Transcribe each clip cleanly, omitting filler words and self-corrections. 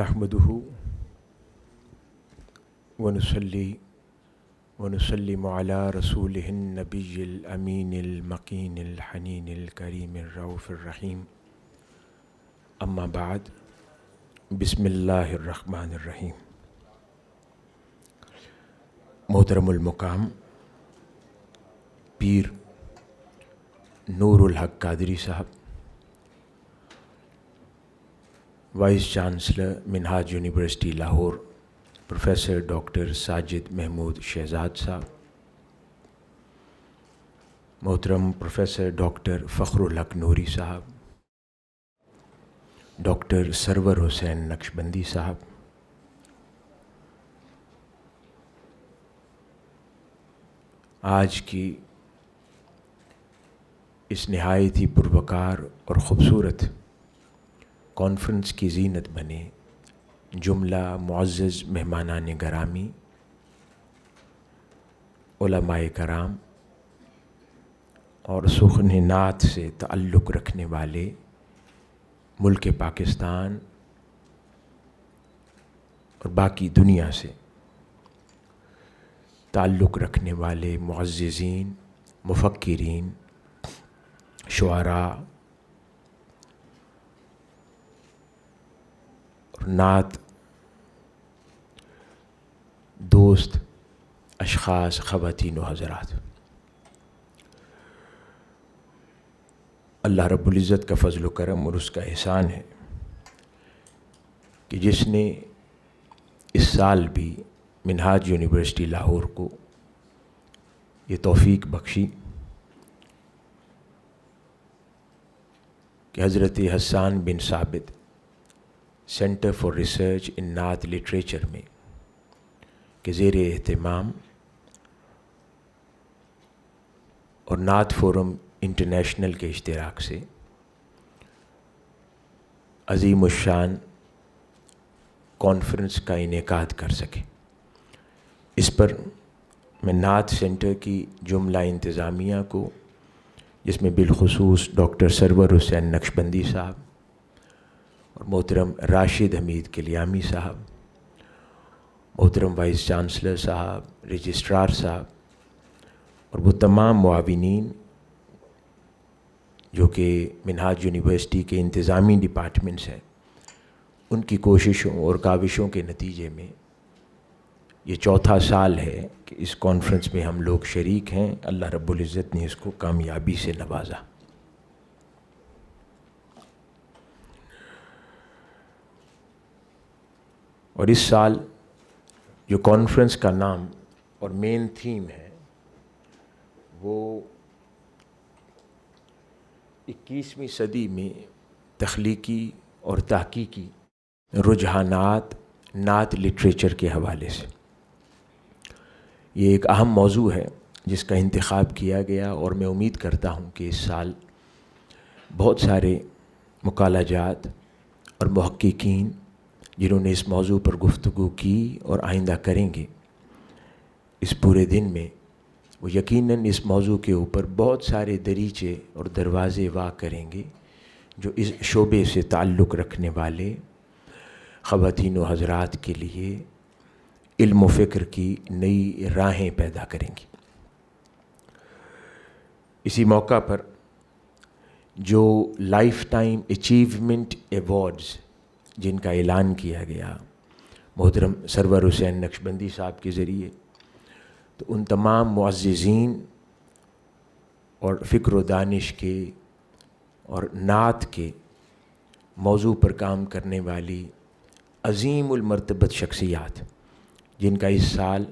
نحمده ونصلي ونسلم على رسوله النبي الأمين المكين الحنين الكريم الرؤوف الرحيم أما بعد بسم الله الرحمن الرحيم. محترم المقام پیر نور الحق قادری صاحب، vice chancellor Minhaj university Lahore professor doctor Sajid Mahmood Shahzad صاحب، محترم پروفیسر ڈاکٹر فخر الحق نوری صاحب، ڈاکٹر سرور حسین نقشبندی صاحب، آج کی اس نہایت ہی پروقار اور خوبصورت کانفرنس کی زینت بنے جملہ معزز مہمانان گرامی، علماء کرام اور سخن نعت سے تعلق رکھنے والے ملک پاکستان اور باقی دنیا سے تعلق رکھنے والے معززین، مفکرین، شعراء اور نعت دوست، اشخاص، خواتین و حضرات، اللہ رب العزت کا فضل و کرم اور اس کا احسان ہے کہ جس نے اس سال بھی منہاج یونیورسٹی لاہور کو یہ توفیق بخشی کہ حضرت حسان بن ثابت سینٹر فار ریسرچ ان نعت لٹریچر میں کے زیر اہتمام اور نعت فورم انٹرنیشنل کے اشتراک سے عظیم الشان کانفرنس کا انعقاد کر سکے۔ اس پر میں نعت سینٹر کی جملہ انتظامیہ کو، جس میں بالخصوص ڈاکٹر سرور حسین نقشبندی صاحب اور محترم راشد حمید کلیامی صاحب، محترم وائس چانسلر صاحب، رجسٹرار صاحب اور وہ تمام معاونین جو کہ منہاج یونیورسٹی کے انتظامی ڈپارٹمنٹس ہیں، ان کی کوششوں اور کاوشوں کے نتیجے میں یہ چوتھا سال ہے کہ اس کانفرنس میں ہم لوگ شریک ہیں۔ اللہ رب العزت نے اس کو کامیابی سے نوازا۔ اور اس سال جو کانفرنس کا نام اور مین تھیم ہے وہ 21ویں صدی میں تخلیقی اور تحقیقی رجحانات نعت لٹریچر کے حوالے سے۔ یہ ایک اہم موضوع ہے جس کا انتخاب کیا گیا، اور میں امید کرتا ہوں کہ اس سال بہت سارے مقالہ جات اور محققین جنہوں نے اس موضوع پر گفتگو کی اور آئندہ کریں گے، اس پورے دن میں وہ یقیناً اس موضوع کے اوپر بہت سارے دریچے اور دروازے وا کریں گے جو اس شعبے سے تعلق رکھنے والے خواتین و حضرات کے لیے علم و فکر کی نئی راہیں پیدا کریں گی۔ اسی موقع پر جو لائف ٹائم اچیومنٹ ایوارڈز جن کا اعلان کیا گیا محترم سرور حسین نقشبندی صاحب کے ذریعے، تو ان تمام معززین اور فکر و دانش کے اور نعت کے موضوع پر کام کرنے والی عظیم المرتبت شخصیات جن کا اس سال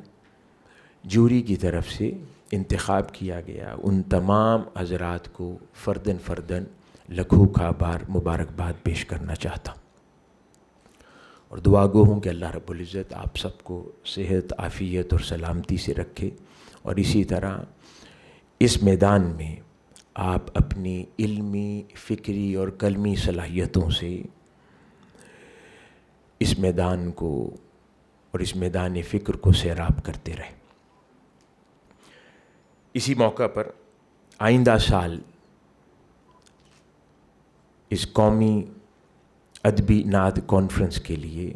جوری کی طرف سے انتخاب کیا گیا، ان تمام حضرات کو فرداً فرداً لکھوں کا بار مبارکباد پیش کرنا چاہتا ہوں، اور دعا گو ہوں کہ اللہ رب العزت آپ سب کو صحت، عافیت اور سلامتی سے رکھے، اور اسی طرح اس میدان میں آپ اپنی علمی، فکری اور قلمی صلاحیتوں سے اس میدان کو اور اس میدان فکر کو سیراب کرتے رہیں۔ اسی موقع پر آئندہ سال اس قومی ادبی نعت کانفرنس کے لیے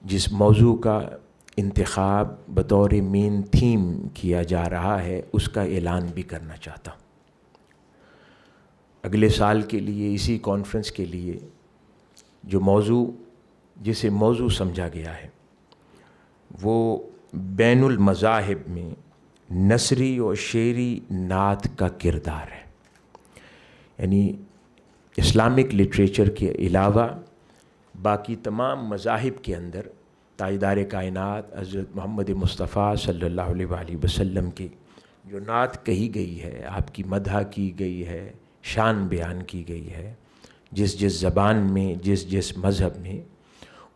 جس موضوع کا انتخاب بطور مین تھیم کیا جا رہا ہے اس کا اعلان بھی کرنا چاہتا ہوں۔ اگلے سال کے لیے اسی کانفرنس کے لیے جو موضوع جسے موضوع سمجھا گیا ہے وہ بین المذاہب میں نثری اور شعری نعت کا کردار ہے، یعنی اسلامک لٹریچر کے علاوہ باقی تمام مذاہب کے اندر تاجدار کائنات حضرت محمد مصطفیٰ صلی اللہ علیہ وآلہ وسلم کی جو نعت کہی گئی ہے، آپ کی مدح کی گئی ہے، شان بیان کی گئی ہے، جس جس زبان میں جس مذہب میں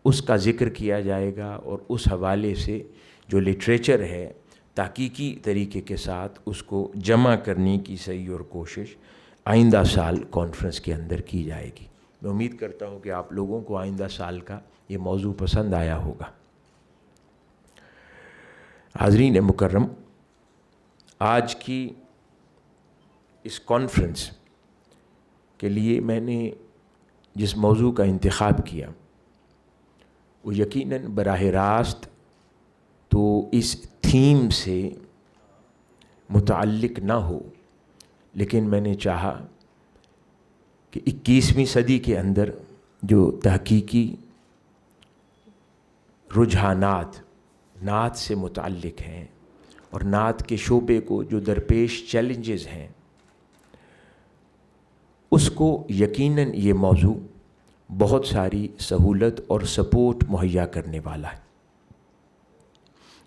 اس کا ذکر کیا جائے گا، اور اس حوالے سے جو لٹریچر ہے تحقیقی طریقے کے ساتھ اس کو جمع کرنے کی صحیح اور کوشش آئندہ سال کانفرنس کے اندر کی جائے گی۔ میں امید کرتا ہوں کہ آپ لوگوں کو آئندہ سال کا یہ موضوع پسند آیا ہوگا۔ حاضرین مکرم، آج کی اس کانفرنس کے لیے میں نے جس موضوع کا انتخاب کیا وہ یقیناً براہ راست تو اس تھیم سے متعلق نہ ہو، لیکن میں نے چاہا کہ 21ویں صدی کے اندر جو تحقیقی رجحانات نعت سے متعلق ہیں اور نعت کے شعبے کو جو درپیش چیلنجز ہیں اس کو یقیناً یہ موضوع بہت ساری سہولت اور سپورٹ مہیا کرنے والا ہے،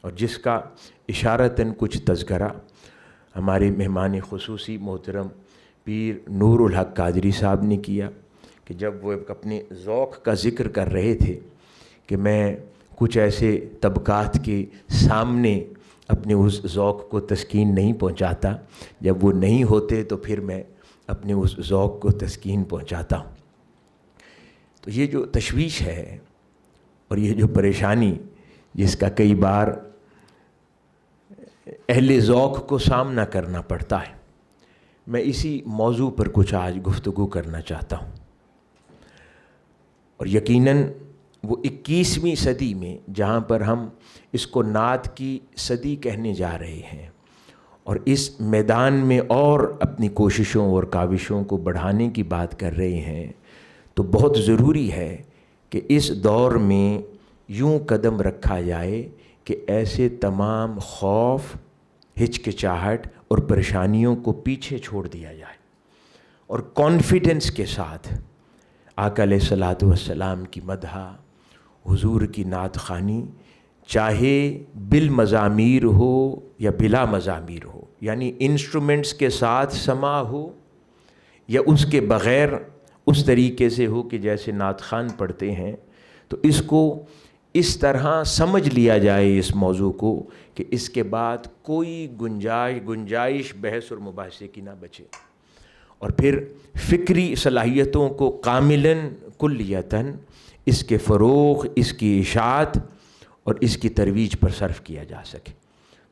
اور جس کا اشارتاً کچھ تذکرہ ہمارے مہمان خصوصی محترم پیر نور الحق قادری صاحب نے کیا کہ جب وہ اپنے ذوق کا ذکر کر رہے تھے کہ میں کچھ ایسے طبقات کے سامنے اپنے اس ذوق کو تسکین نہیں پہنچاتا، جب وہ نہیں ہوتے تو پھر میں اپنے اس ذوق کو تسکین پہنچاتا ہوں۔ تو یہ جو تشویش ہے اور یہ جو پریشانی جس کا کئی بار اہل ذوق کو سامنا کرنا پڑتا ہے، میں اسی موضوع پر کچھ آج گفتگو کرنا چاہتا ہوں۔ اور یقیناً وہ 21ویں صدی میں جہاں پر ہم اس کو نعت کی صدی کہنے جا رہے ہیں اور اس میدان میں اور اپنی کوششوں اور کاوشوں کو بڑھانے کی بات کر رہے ہیں، تو بہت ضروری ہے کہ اس دور میں یوں قدم رکھا جائے کہ ایسے تمام خوف، ہچکچاہٹ اور پریشانیوں کو پیچھے چھوڑ دیا جائے اور کانفیڈنس کے ساتھ آقا علیہ الصلوۃ والسلام کی مدح، حضور کی نعت خوانی، چاہے بالمزامیر ہو یا بلا مزامیر ہو، یعنی انسٹرومنٹس کے ساتھ سماع ہو یا اس کے بغیر اس طریقے سے ہو کہ جیسے نعت خوان پڑھتے ہیں، تو اس کو اس طرح سمجھ لیا جائے اس موضوع کو کہ اس کے بعد کوئی گنجائش بحث اور مباحثے کی نہ بچے، اور پھر فکری صلاحیتوں کو کاملاً کلیتاً اس کے فروغ، اس کی اشاعت اور اس کی ترویج پر صرف کیا جا سکے۔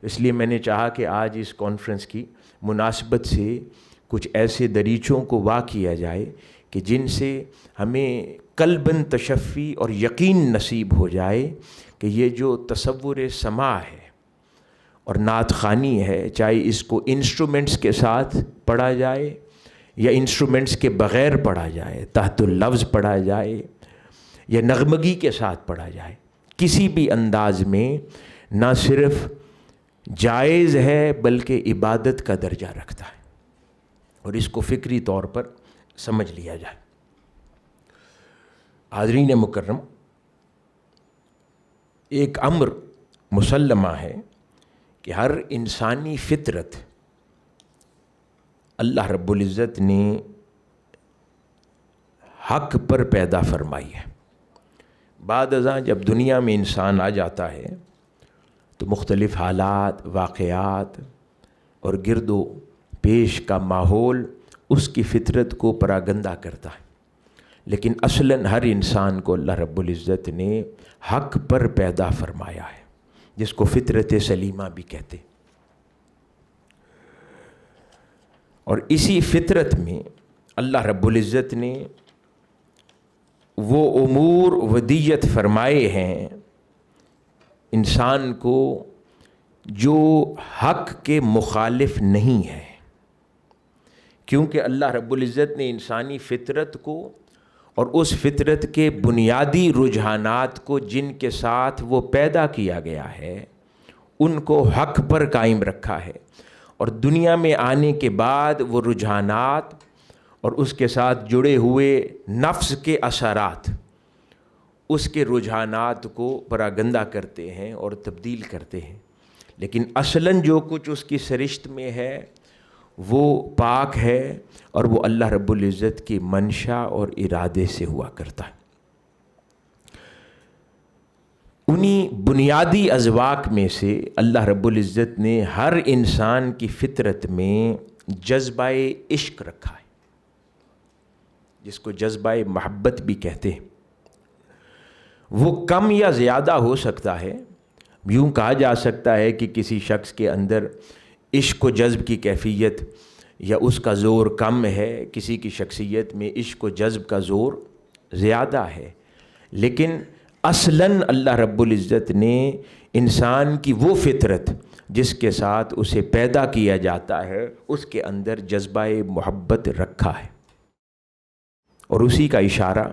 اس لیے میں نے چاہا کہ آج اس کانفرنس کی مناسبت سے کچھ ایسے دریچوں کو وا کیا جائے کہ جن سے ہمیں قلباً تشفی اور یقین نصیب ہو جائے کہ یہ جو تصور سماع ہے اور نعت خوانی ہے، چاہے اس کو انسٹرومنٹس کے ساتھ پڑھا جائے یا انسٹرومنٹس کے بغیر پڑھا جائے، تحت اللفظ پڑھا جائے یا نغمگی کے ساتھ پڑھا جائے، کسی بھی انداز میں نہ صرف جائز ہے بلکہ عبادت کا درجہ رکھتا ہے، اور اس کو فکری طور پر سمجھ لیا جائے۔ حاضرین مکرم، ایک امر مسلمہ ہے کہ ہر انسانی فطرت اللہ رب العزت نے حق پر پیدا فرمائی ہے۔ بعد ازاں جب دنیا میں انسان آ جاتا ہے تو مختلف حالات، واقعات اور گرد و پیش کا ماحول اس کی فطرت کو پراگندہ کرتا ہے، لیکن اصلاً ہر انسان کو اللہ رب العزت نے حق پر پیدا فرمایا ہے، جس کو فطرت سلیمہ بھی کہتے۔ اور اسی فطرت میں اللہ رب العزت نے وہ امور ودیت فرمائے ہیں انسان کو جو حق کے مخالف نہیں ہے، کیونکہ اللہ رب العزت نے انسانی فطرت کو اور اس فطرت کے بنیادی رجحانات کو جن کے ساتھ وہ پیدا کیا گیا ہے ان کو حق پر قائم رکھا ہے، اور دنیا میں آنے کے بعد وہ رجحانات اور اس کے ساتھ جڑے ہوئے نفس کے اثرات اس کے رجحانات کو پراگندہ کرتے ہیں اور تبدیل کرتے ہیں، لیکن اصلاً جو کچھ اس کی سرشت میں ہے وہ پاک ہے اور وہ اللہ رب العزت کی منشا اور ارادے سے ہوا کرتا ہے۔ انہی بنیادی اذواق میں سے اللہ رب العزت نے ہر انسان کی فطرت میں جذبہ عشق رکھا ہے، جس کو جذبہ محبت بھی کہتے ہیں۔ وہ کم یا زیادہ ہو سکتا ہے، یوں کہا جا سکتا ہے کہ کسی شخص کے اندر عشق و جذب کی کیفیت یا اس کا زور کم ہے، کسی کی شخصیت میں عشق و جذب کا زور زیادہ ہے، لیکن اصلاً اللہ رب العزت نے انسان کی وہ فطرت جس کے ساتھ اسے پیدا کیا جاتا ہے اس کے اندر جذبہ محبت رکھا ہے، اور اسی کا اشارہ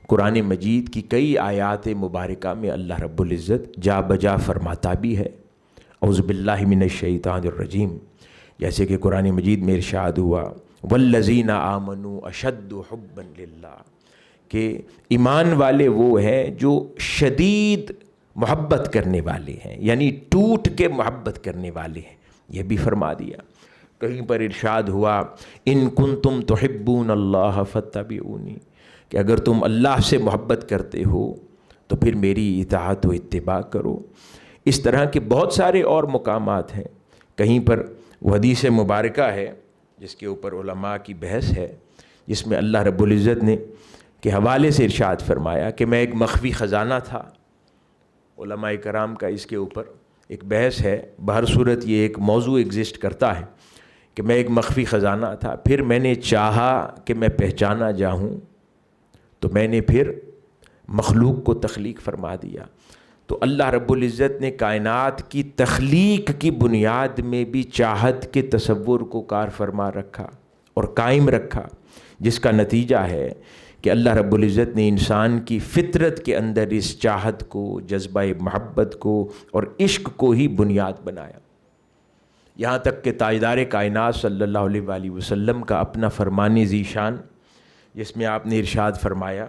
قرآن مجید کی کئی آیات مبارکہ میں اللہ رب العزت جا بجا فرماتا بھی ہے۔ اعوذ باللہ من الشیطان الرجیم، جیسے کہ قرآن مجید میں ارشاد ہوا والذین آمنوا اشد حبا للہ، کہ ایمان والے وہ ہیں جو شدید محبت کرنے والے ہیں، یعنی ٹوٹ کے محبت کرنے والے ہیں، یہ بھی فرما دیا۔ کہیں پر ارشاد ہوا ان کنتم تحبون اللہ فاتبعونی، کہ اگر تم اللہ سے محبت کرتے ہو تو پھر میری اطاعت و اتباع کرو۔ اس طرح کے بہت سارے اور مقامات ہیں۔ کہیں پر وہ حدیث مبارکہ ہے جس کے اوپر علماء کی بحث ہے، جس میں اللہ رب العزت نے کے حوالے سے ارشاد فرمایا کہ میں ایک مخفی خزانہ تھا۔ علماء کرام کا اس کے اوپر ایک بحث ہے، بہر صورت یہ ایک موضوع ایگزسٹ کرتا ہے کہ میں ایک مخفی خزانہ تھا، پھر میں نے چاہا کہ میں پہچانا جاؤں تو میں نے پھر مخلوق کو تخلیق فرما دیا۔ تو اللہ رب العزت نے کائنات کی تخلیق کی بنیاد میں بھی چاہت کے تصور کو کار فرما رکھا اور قائم رکھا، جس کا نتیجہ ہے کہ اللہ رب العزت نے انسان کی فطرت کے اندر اس چاہت کو، جذبہ محبت کو اور عشق کو ہی بنیاد بنایا۔ یہاں تک کہ تاجدار کائنات صلی اللہ علیہ وآلہ وسلم کا اپنا فرمان ذیشان، جس میں آپ نے ارشاد فرمایا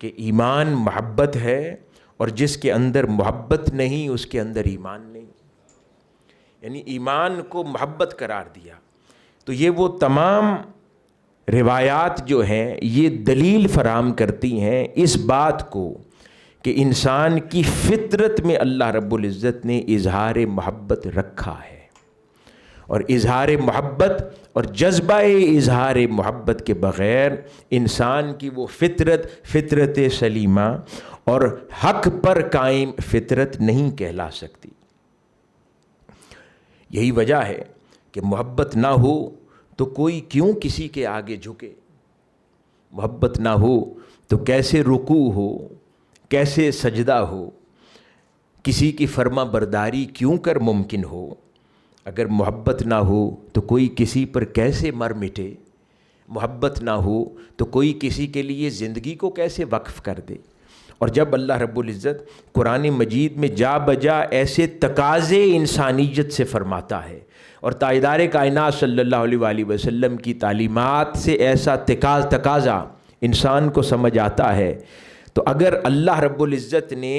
کہ ایمان محبت ہے، اور جس کے اندر محبت نہیں اس کے اندر ایمان نہیں، یعنی ایمان کو محبت قرار دیا۔ تو یہ وہ تمام روایات جو ہیں یہ دلیل فراہم کرتی ہیں اس بات کو کہ انسان کی فطرت میں اللہ رب العزت نے اظہار محبت رکھا ہے، اور اظہار محبت اور جذبہ اظہار محبت کے بغیر انسان کی وہ فطرت سلیمہ اور حق پر قائم فطرت نہیں کہلا سکتی۔ یہی وجہ ہے کہ محبت نہ ہو تو کوئی کیوں کسی کے آگے جھکے، محبت نہ ہو تو کیسے رکوع ہو، کیسے سجدہ ہو، کسی کی فرما برداری کیوں کر ممکن ہو۔ اگر محبت نہ ہو تو کوئی کسی پر کیسے مر مٹے، محبت نہ ہو تو کوئی کسی کے لیے زندگی کو کیسے وقف کر دے۔ اور جب اللہ رب العزت قرآن مجید میں جا بجا ایسے تقاضے انسانیت سے فرماتا ہے، اور تاجدار کائنات صلی اللہ علیہ وآلہ وسلم کی تعلیمات سے ایسا تقاضا انسان کو سمجھ آتا ہے، تو اگر اللہ رب العزت نے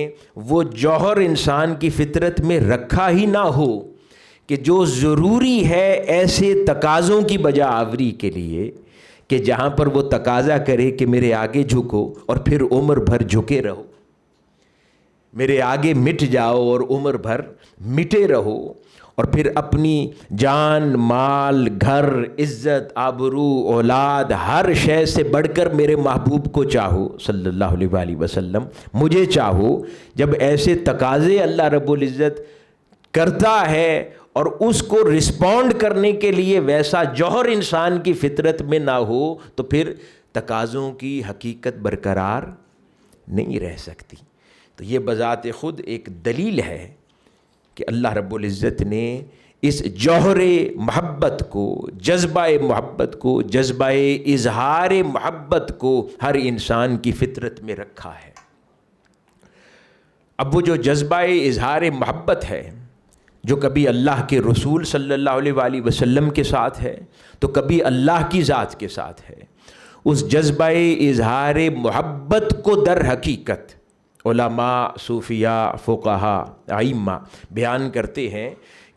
وہ جوہر انسان کی فطرت میں رکھا ہی نہ ہو کہ جو ضروری ہے ایسے تقاضوں کی بجا آوری کے لیے کہ جہاں پر وہ تقاضا کرے کہ میرے آگے جھکو اور پھر عمر بھر جھکے رہو، میرے آگے مٹ جاؤ اور عمر بھر مٹے رہو، اور پھر اپنی جان، مال، گھر، عزت، آبرو، اولاد، ہر شے سے بڑھ کر میرے محبوب کو چاہو صلی اللہ علیہ وآلہ وسلم، مجھے چاہو۔ جب ایسے تقاضے اللہ رب العزت کرتا ہے اور اس کو رسپونڈ کرنے کے لیے ویسا جوہر انسان کی فطرت میں نہ ہو تو پھر تقاضوں کی حقیقت برقرار نہیں رہ سکتی. تو یہ بذات خود ایک دلیل ہے کہ اللہ رب العزت نے اس جوہر محبت کو، جذبہ محبت کو، جذبہ اظہار محبت کو ہر انسان کی فطرت میں رکھا ہے. اب وہ جو جذبہ اظہار محبت ہے، جو کبھی اللہ کے رسول صلی اللہ علیہ وآلہ وسلم کے ساتھ ہے تو کبھی اللہ کی ذات کے ساتھ ہے، اس جذبہ اظہار محبت کو در حقیقت علماء، صوفیاء، فقہاء، ائمہ بیان کرتے ہیں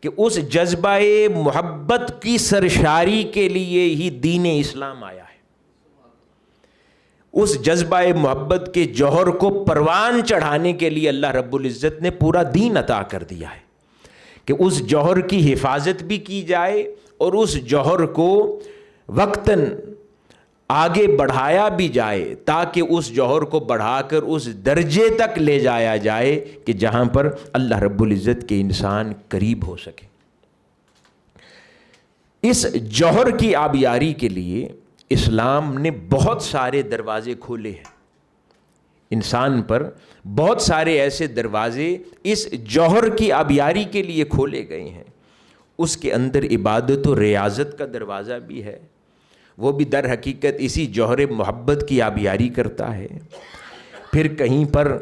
کہ اس جذبہ محبت کی سرشاری کے لیے ہی دین اسلام آیا ہے. اس جذبہ محبت کے جوہر کو پروان چڑھانے کے لیے اللہ رب العزت نے پورا دین عطا کر دیا ہے کہ اس جوہر کی حفاظت بھی کی جائے اور اس جوہر کو وقتاً آگے بڑھایا بھی جائے تاکہ اس جوہر کو بڑھا کر اس درجے تک لے جایا جائے کہ جہاں پر اللہ رب العزت کے انسان قریب ہو سکے. اس جوہر کی آبیاری کے لیے اسلام نے بہت سارے دروازے کھولے ہیں. انسان پر بہت سارے ایسے دروازے اس جوہر کی آبیاری کے لیے کھولے گئے ہیں. اس کے اندر عبادت و ریاضت کا دروازہ بھی ہے، وہ بھی در حقیقت اسی جوہر محبت کی آبیاری کرتا ہے. پھر کہیں پر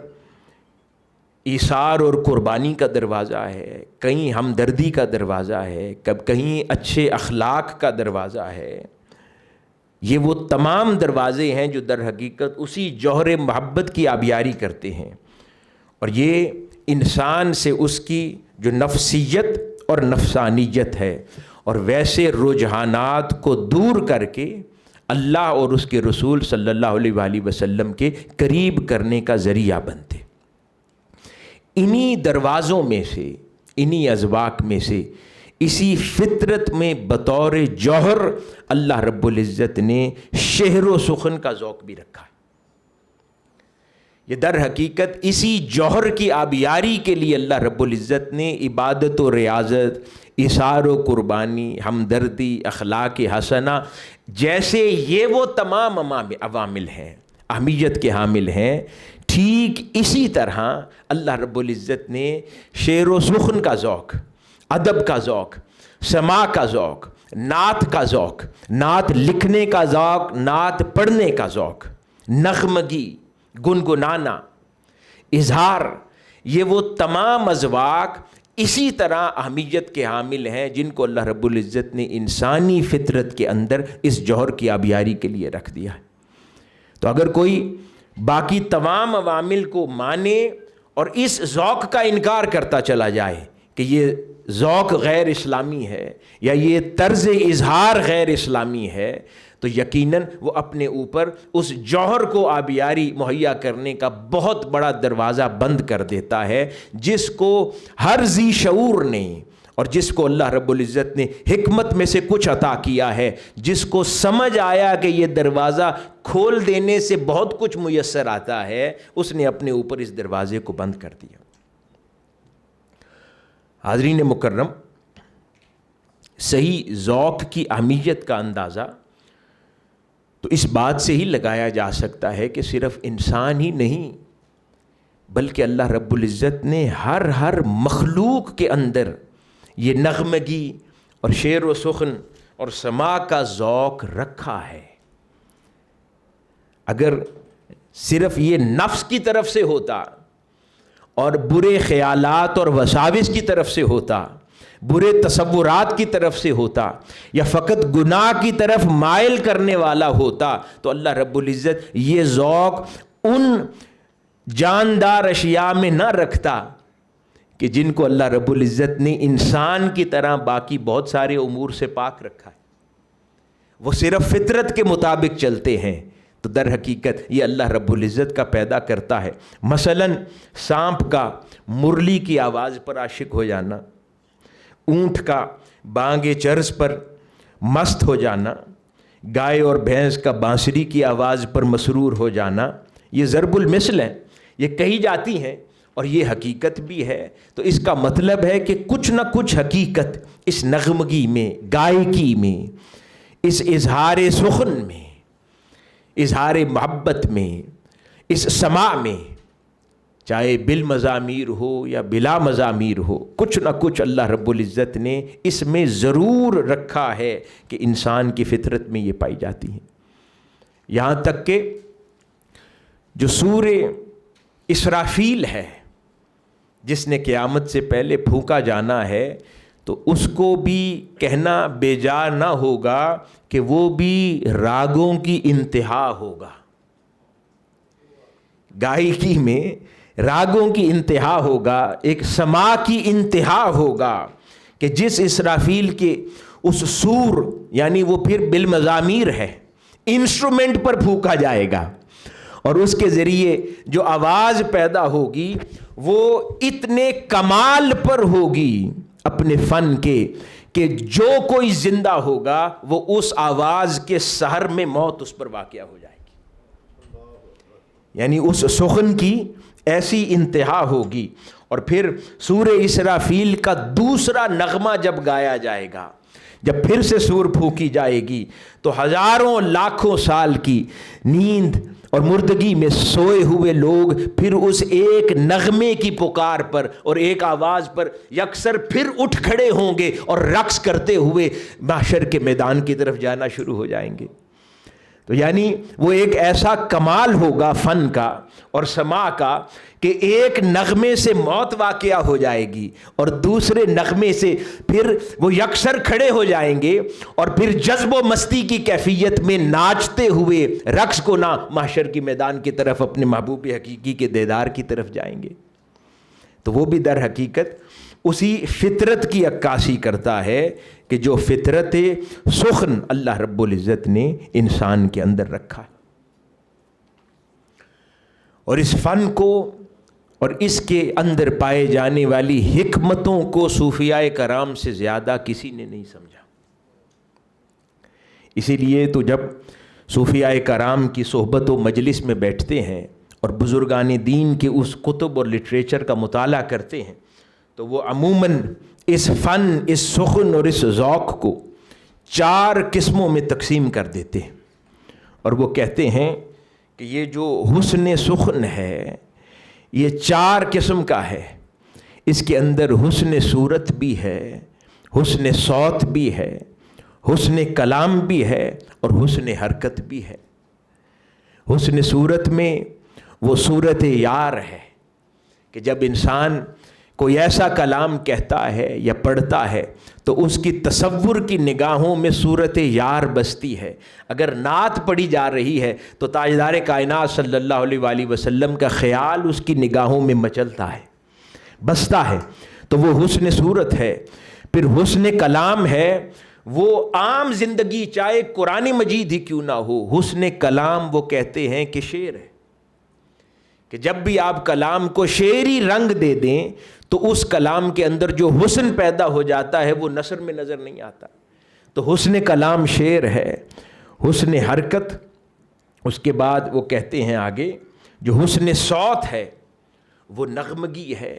ایثار اور قربانی کا دروازہ ہے، کہیں ہمدردی کا دروازہ ہے، کہیں اچھے اخلاق کا دروازہ ہے. یہ وہ تمام دروازے ہیں جو در حقیقت اسی جوہر محبت کی آبیاری کرتے ہیں، اور یہ انسان سے اس کی جو نفسیت اور نفسانیت ہے اور ویسے رجحانات کو دور کر کے اللہ اور اس کے رسول صلی اللہ علیہ وآلہ وسلم کے قریب کرنے کا ذریعہ بنتے. انہی دروازوں میں سے، انہی ازواق میں سے، اسی فطرت میں بطور جوہر اللہ رب العزت نے شہر و سخن کا ذوق بھی رکھا ہے. یہ در حقیقت اسی جوہر کی آبیاری کے لیے اللہ رب العزت نے عبادت و ریاضت، ایثار و قربانی، ہمدردی، اخلاق حسنہ جیسے یہ وہ تمام عوامل ہیں، اہمیت کے حامل ہیں، ٹھیک اسی طرح اللہ رب العزت نے شعر و سخن کا ذوق، ادب کا ذوق، سماع کا ذوق، نعت کا ذوق، نعت لکھنے کا ذوق، نعت پڑھنے کا ذوق، نغمگی، گنگنانا، اظہار، یہ وہ تمام اذواق اسی طرح اہمیت کے حامل ہیں جن کو اللہ رب العزت نے انسانی فطرت کے اندر اس جوہر کی آبیاری کے لیے رکھ دیا ہے. تو اگر کوئی باقی تمام عوامل کو مانے اور اس ذوق کا انکار کرتا چلا جائے کہ یہ ذوق غیر اسلامی ہے یا یہ طرز اظہار غیر اسلامی ہے، تو یقیناً وہ اپنے اوپر اس جوہر کو آبیاری مہیا کرنے کا بہت بڑا دروازہ بند کر دیتا ہے، جس کو ہر ذی شعور نے اور جس کو اللہ رب العزت نے حکمت میں سے کچھ عطا کیا ہے، جس کو سمجھ آیا کہ یہ دروازہ کھول دینے سے بہت کچھ میسر آتا ہے، اس نے اپنے اوپر اس دروازے کو بند کر دیا. حاضرین مکرم، صحیح ذوق کی اہمیت کا اندازہ تو اس بات سے ہی لگایا جا سکتا ہے کہ صرف انسان ہی نہیں بلکہ اللہ رب العزت نے ہر مخلوق کے اندر یہ نغمگی اور شعر و سخن اور سماع کا ذوق رکھا ہے. اگر صرف یہ نفس کی طرف سے ہوتا اور برے خیالات اور وساوس کی طرف سے ہوتا، برے تصورات کی طرف سے ہوتا، یا فقط گناہ کی طرف مائل کرنے والا ہوتا، تو اللہ رب العزت یہ ذوق ان جاندار اشیاء میں نہ رکھتا کہ جن کو اللہ رب العزت نے انسان کی طرح باقی بہت سارے امور سے پاک رکھا ہے. وہ صرف فطرت کے مطابق چلتے ہیں، تو در حقیقت یہ اللہ رب العزت کا پیدا کرتا ہے. مثلاً سانپ کا مرلی کی آواز پر عاشق ہو جانا، اونٹ کا بانگ چرس پر مست ہو جانا، گائے اور بھینس کا بانسری کی آواز پر مسرور ہو جانا، یہ ضرب المثل ہے، یہ کہی جاتی ہیں اور یہ حقیقت بھی ہے. تو اس کا مطلب ہے کہ کچھ نہ کچھ حقیقت اس نغمگی میں، گائیکی میں، اس اظہار سخن میں، اظہار محبت میں، اس سما میں چاہے بالمزامیر ہو یا بلا مزامیر ہو، کچھ نہ کچھ اللہ رب العزت نے اس میں ضرور رکھا ہے کہ انسان کی فطرت میں یہ پائی جاتی ہیں. یہاں تک کہ جو سورہ اسرافیل ہے جس نے قیامت سے پہلے پھونکا جانا ہے، تو اس کو بھی کہنا بیجا نہ ہوگا کہ وہ بھی راگوں کی انتہا ہوگا. گائیکی میں راگوں کی انتہا ہوگا، ایک سما کی انتہا ہوگا کہ جس اسرافیل کے اس سور، یعنی وہ پھر بالمزامیر ہے، انسٹرومنٹ پر پھونکا جائے گا، اور اس کے ذریعے جو آواز پیدا ہوگی وہ اتنے کمال پر ہوگی اپنے فن کے کہ جو کوئی زندہ ہوگا وہ اس آواز کے سحر میں موت اس پر واقع ہو جائے گی. یعنی اس سخن کی ایسی انتہا ہوگی. اور پھر سورہ اسرافیل کا دوسرا نغمہ جب گایا جائے گا، جب پھر سے سور پھونکی جائے گی، تو ہزاروں لاکھوں سال کی نیند اور مردگی میں سوئے ہوئے لوگ پھر اس ایک نغمے کی پکار پر اور ایک آواز پر یکسر پھر اٹھ کھڑے ہوں گے اور رقص کرتے ہوئے محشر کے میدان کی طرف جانا شروع ہو جائیں گے. تو یعنی وہ ایک ایسا کمال ہوگا فن کا اور سما کا کہ ایک نغمے سے موت واقعہ ہو جائے گی اور دوسرے نغمے سے پھر وہ یکسر کھڑے ہو جائیں گے اور پھر جذب و مستی کی کیفیت میں ناچتے ہوئے رقص کو نہ محشر کی میدان کی طرف اپنے محبوب حقیقی کے دیدار کی طرف جائیں گے. تو وہ بھی در حقیقت اسی فطرت کی عکاسی کرتا ہے کہ جو فطرت سخن اللہ رب العزت نے انسان کے اندر رکھا ہے. اور اس فن کو اور اس کے اندر پائے جانے والی حکمتوں کو صوفیاء کرام سے زیادہ کسی نے نہیں سمجھا. اسی لیے تو جب صوفیاء کرام کی صحبت و مجلس میں بیٹھتے ہیں اور بزرگان دین کے اس کتب اور لٹریچر کا مطالعہ کرتے ہیں تو وہ عموماً اس فن، اس سخن اور اس ذوق کو 4 قسموں میں تقسیم کر دیتے ہیں. اور وہ کہتے ہیں کہ یہ جو حسن سخن ہے یہ 4 قسم کا ہے. اس کے اندر حسن صورت بھی ہے، حسن صوت بھی ہے، حسن کلام بھی ہے اور حسن حرکت بھی ہے. حسن صورت میں وہ صورت یار ہے کہ جب انسان کوئی ایسا کلام کہتا ہے یا پڑھتا ہے تو اس کی تصور کی نگاہوں میں صورت یار بستی ہے. اگر نعت پڑھی جا رہی ہے تو تاجدار کائنات صلی اللہ علیہ وآلہ وسلم کا خیال اس کی نگاہوں میں مچلتا ہے، بستا ہے. تو وہ حسن صورت ہے. پھر حسن کلام ہے، وہ عام زندگی چاہے قرآن مجید ہی کیوں نہ ہو، حسن کلام وہ کہتے ہیں کہ شعر ہے، کہ جب بھی آپ کلام کو شعری رنگ دے دیں تو اس کلام کے اندر جو حسن پیدا ہو جاتا ہے وہ نثر میں نظر نہیں آتا. تو حسن کلام شعر ہے. حسن حرکت، اس کے بعد وہ کہتے ہیں آگے جو حسن صوت ہے وہ نغمگی ہے،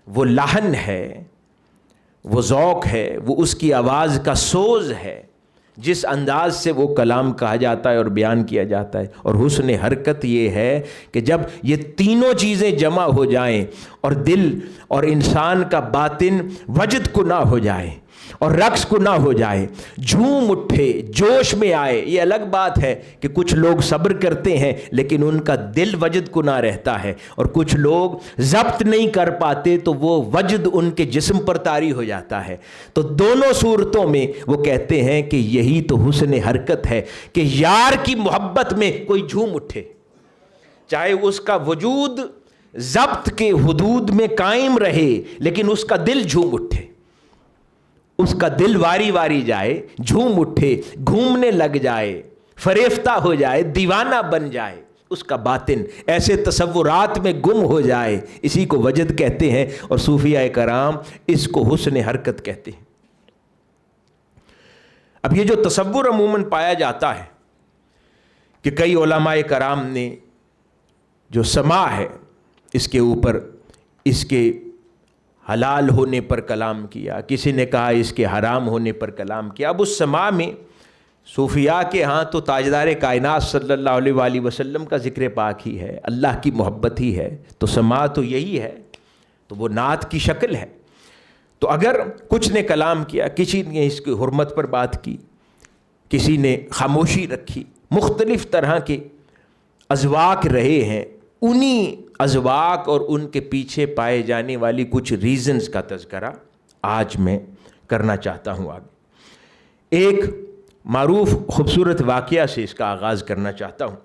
وہ لحن ہے، وہ ذوق ہے، وہ اس کی آواز کا سوز ہے، جس انداز سے وہ کلام کہا جاتا ہے اور بیان کیا جاتا ہے. اور حسن حرکت یہ ہے کہ جب یہ تینوں چیزیں جمع ہو جائیں اور دل اور انسان کا باطن وجد کو نہ ہو جائے اور رقص کو نہ ہو جائے، جھوم اٹھے، جوش میں آئے. یہ الگ بات ہے کہ کچھ لوگ صبر کرتے ہیں لیکن ان کا دل وجد کو نہ رہتا ہے، اور کچھ لوگ ضبط نہیں کر پاتے تو وہ وجد ان کے جسم پر طاری ہو جاتا ہے. تو دونوں صورتوں میں وہ کہتے ہیں کہ یہی تو حسن حرکت ہے کہ یار کی محبت میں کوئی جھوم اٹھے، چاہے اس کا وجود ضبط کے حدود میں قائم رہے لیکن اس کا دل جھوم اٹھے، اس کا دل واری واری جائے، جھوم اٹھے، گھومنے لگ جائے، فریفتہ ہو جائے، دیوانہ بن جائے، اس کا باطن ایسے تصورات میں گم ہو جائے. اسی کو وجد کہتے ہیں اور صوفیاء کرام اس کو حسن حرکت کہتے ہیں. اب یہ جو تصور عموماً پایا جاتا ہے کہ کئی علماء کرام نے جو سما ہے اس کے اوپر اس کے حلال ہونے پر کلام کیا، کسی نے کہا اس کے حرام ہونے پر کلام کیا. اب اس سما میں صوفیاء کے ہاں تو تاجدار کائنات صلی اللہ علیہ وآلہ وسلم کا ذکر پاک ہی ہے، اللہ کی محبت ہی ہے، تو سما تو یہی ہے، تو وہ نعت کی شکل ہے۔ تو اگر کچھ نے کلام کیا، کسی نے اس کی حرمت پر بات کی، کسی نے خاموشی رکھی، مختلف طرح کے اذواق رہے ہیں، انہی اذواق اور ان کے پیچھے پائے جانے والی کچھ ریزنز کا تذکرہ آج میں کرنا چاہتا ہوں۔ آگے ایک معروف خوبصورت واقعہ سے اس کا آغاز کرنا چاہتا ہوں،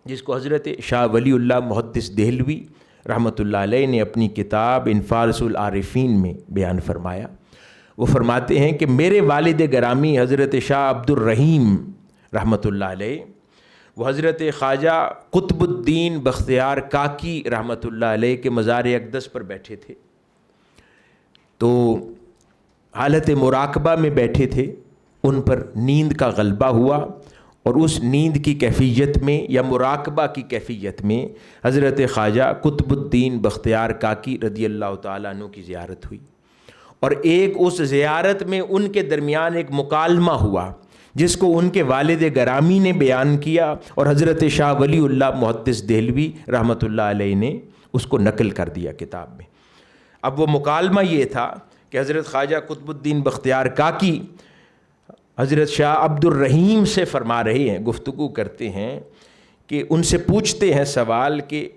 جس کو حضرت شاہ ولی اللہ محدث دہلوی رحمۃ اللہ علیہ نے اپنی کتاب انفاس العارفین میں بیان فرمایا۔ وہ فرماتے ہیں کہ میرے والد گرامی حضرت شاہ عبد الرحیم رحمۃ اللہ علیہ، وہ حضرت خواجہ قطب الدین بختیار کاکی رحمۃ اللہ علیہ کے مزار اقدس پر بیٹھے تھے، تو حالت مراقبہ میں بیٹھے تھے، ان پر نیند کا غلبہ ہوا، اور اس نیند کی کیفیت میں یا مراقبہ کی کیفیت میں حضرت خواجہ قطب الدین بختیار کاکی رضی اللہ تعالیٰ عنہ کی زیارت ہوئی، اور ایک اس زیارت میں ان کے درمیان ایک مکالمہ ہوا جس کو ان کے والد گرامی نے بیان کیا، اور حضرت شاہ ولی اللہ محدث دہلوی رحمۃ اللہ علیہ نے اس کو نقل کر دیا کتاب میں۔ اب وہ مکالمہ یہ تھا کہ حضرت خواجہ قطب الدین بختیار کاکی حضرت شاہ عبد الرحیم سے فرما رہے ہیں، گفتگو کرتے ہیں کہ ان سے پوچھتے ہیں سوال کہ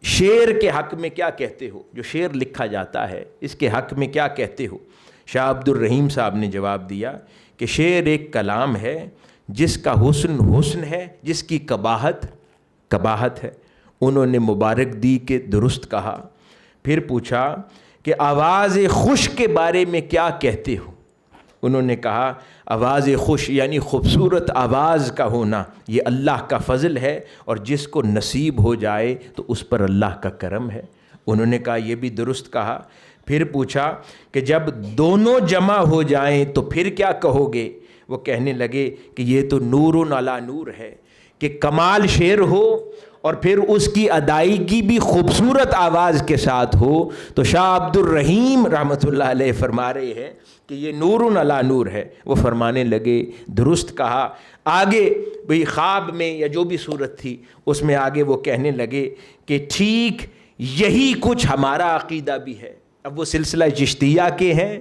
شعر کے حق میں کیا کہتے ہو، جو شعر لکھا جاتا ہے اس کے حق میں کیا کہتے ہو؟ شاہ عبد الرحیم صاحب نے جواب دیا کہ شعر ایک کلام ہے جس کا حسن حسن ہے، جس کی قباحت قباحت ہے۔ انہوں نے مبارک دی کہ درست کہا، پھر پوچھا کہ آواز خوش کے بارے میں کیا کہتے ہو؟ انہوں نے کہا آواز خوش یعنی خوبصورت آواز کا ہونا یہ اللہ کا فضل ہے، اور جس کو نصیب ہو جائے تو اس پر اللہ کا کرم ہے۔ انہوں نے کہا یہ بھی درست کہا۔ پھر پوچھا کہ جب دونوں جمع ہو جائیں تو پھر کیا کہو گے؟ وہ کہنے لگے کہ یہ تو نور علی نور ہے، کہ کمال شعر ہو اور پھر اس کی ادائیگی بھی خوبصورت آواز کے ساتھ ہو۔ تو شاہ عبد الرحیم رحمۃ اللہ علیہ فرما رہے ہیں کہ یہ نور علی نور ہے۔ وہ فرمانے لگے درست کہا۔ آگے بھئی خواب میں یا جو بھی صورت تھی اس میں آگے وہ کہنے لگے کہ ٹھیک یہی کچھ ہمارا عقیدہ بھی ہے۔ اب وہ سلسلہ چشتیہ کے ہیں،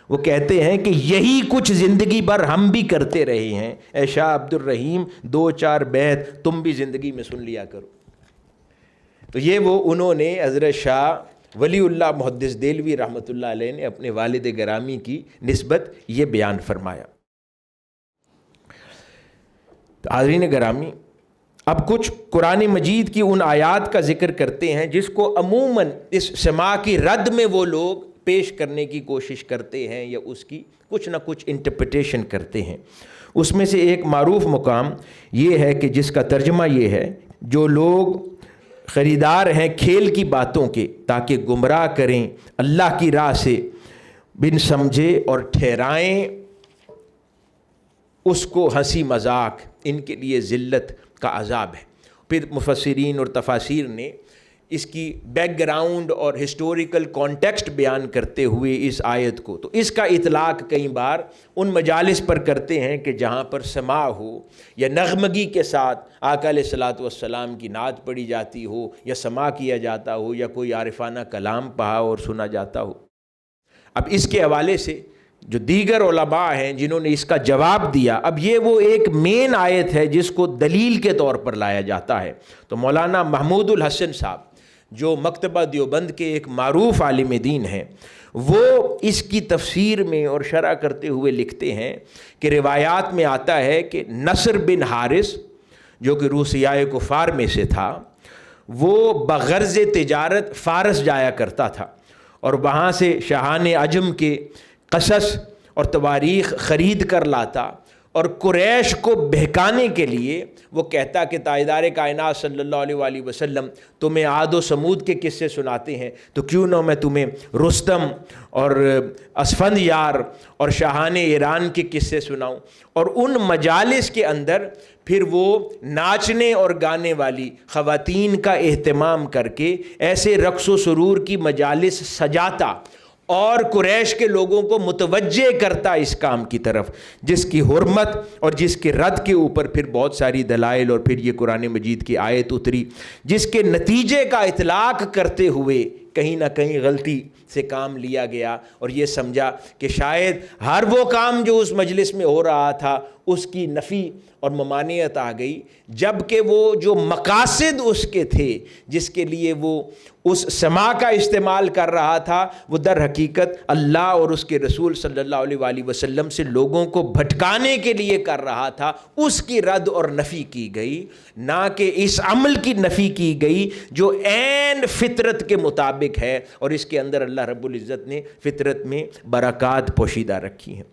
وہ کہتے ہیں کہ یہی کچھ زندگی بھر ہم بھی کرتے رہے ہیں، اے شاہ عبد الرحیم 2-4 بیت تم بھی زندگی میں سن لیا کرو۔ تو یہ وہ انہوں نے حضرت شاہ ولی اللہ محدث دہلوی رحمۃ اللہ علیہ نے اپنے والد گرامی کی نسبت یہ بیان فرمایا۔ تو حاضرین گرامی، اب کچھ قرآن مجید کی ان آیات کا ذکر کرتے ہیں جس کو عموماً اس سماع کی رد میں وہ لوگ پیش کرنے کی کوشش کرتے ہیں یا اس کی کچھ نہ کچھ انٹرپریٹیشن کرتے ہیں۔ اس میں سے ایک معروف مقام یہ ہے کہ جس کا ترجمہ یہ ہے، جو لوگ خریدار ہیں کھیل کی باتوں کے تاکہ گمراہ کریں اللہ کی راہ سے بن سمجھے اور ٹھہرائیں اس کو ہنسی مذاق، ان کے لیے ذلت کا عذاب ہے۔ پھر مفسرین اور تفاسیر نے اس کی بیک گراؤنڈ اور ہسٹوریکل کانٹیکسٹ بیان کرتے ہوئے اس آیت کو، تو اس کا اطلاق کئی بار ان مجالس پر کرتے ہیں کہ جہاں پر سماع ہو یا نغمگی کے ساتھ آقا علیہ الصلوۃ والسلام کی نعت پڑھی جاتی ہو یا سماع کیا جاتا ہو یا کوئی عارفانہ کلام پڑھا اور سنا جاتا ہو۔ اب اس کے حوالے سے جو دیگر علماء ہیں جنہوں نے اس کا جواب دیا، اب یہ وہ ایک مین آیت ہے جس کو دلیل کے طور پر لایا جاتا ہے۔ تو مولانا محمود الحسن صاحب جو مکتبہ دیوبند کے ایک معروف عالم دین ہیں، وہ اس کی تفسیر میں اور شرح کرتے ہوئے لکھتے ہیں کہ روایات میں آتا ہے کہ نصر بن حارث جو کہ روسیائے کفار میں سے تھا، وہ بغرض تجارت فارس جایا کرتا تھا اور وہاں سے شاہان عجم کے قصص اور تواریخ خرید کر لاتا، اور قریش کو بہکانے کے لیے وہ کہتا کہ تاجدار کائنات صلی اللہ علیہ وآلہ وسلم تمہیں عاد و سمود کے قصے سناتے ہیں، تو کیوں نہ میں تمہیں رستم اور اسفند یار اور شاہان ایران کے قصے سناؤں۔ اور ان مجالس کے اندر پھر وہ ناچنے اور گانے والی خواتین کا اہتمام کر کے ایسے رقص و سرور کی مجالس سجاتا، اور قریش کے لوگوں کو متوجہ کرتا اس کام کی طرف، جس کی حرمت اور جس کے رد کے اوپر پھر بہت ساری دلائل اور پھر یہ قرآن مجید کی آیت اتری، جس کے نتیجے کا اطلاق کرتے ہوئے کہیں نہ کہیں غلطی سے کام لیا گیا، اور یہ سمجھا کہ شاید ہر وہ کام جو اس مجلس میں ہو رہا تھا اس کی نفی اور ممانعت آ گئی، جبکہ وہ جو مقاصد اس کے تھے، جس کے لیے وہ اس سما کا استعمال کر رہا تھا، وہ در حقیقت اللہ اور اس کے رسول صلی اللہ علیہ وآلہ وسلم سے لوگوں کو بھٹکانے کے لیے کر رہا تھا، اس کی رد اور نفی کی گئی، نہ کہ اس عمل کی نفی کی گئی جو عین فطرت کے مطابق ہے، اور اس کے اندر اللہ رب العزت نے فطرت میں برکات پوشیدہ رکھی ہیں۔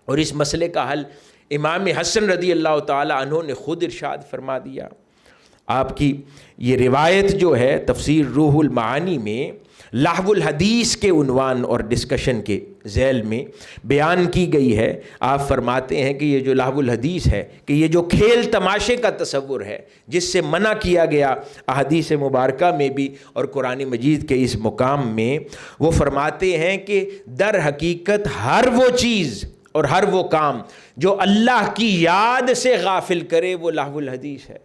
اور اس مسئلے کا حل امام حسن رضی اللہ تعالی عنہ نے خود ارشاد فرما دیا۔ آپ کی یہ روایت جو ہے تفسیر روح المعانی میں لہو الحدیث کے عنوان اور ڈسکشن کے ذیل میں بیان کی گئی ہے۔ آپ فرماتے ہیں کہ یہ جو لہو الحدیث ہے، کہ یہ جو کھیل تماشے کا تصور ہے جس سے منع کیا گیا احادیث مبارکہ میں بھی اور قرآن مجید کے اس مقام میں، وہ فرماتے ہیں کہ در حقیقت ہر وہ چیز اور ہر وہ کام جو اللہ کی یاد سے غافل کرے وہ لہو الحدیث ہے،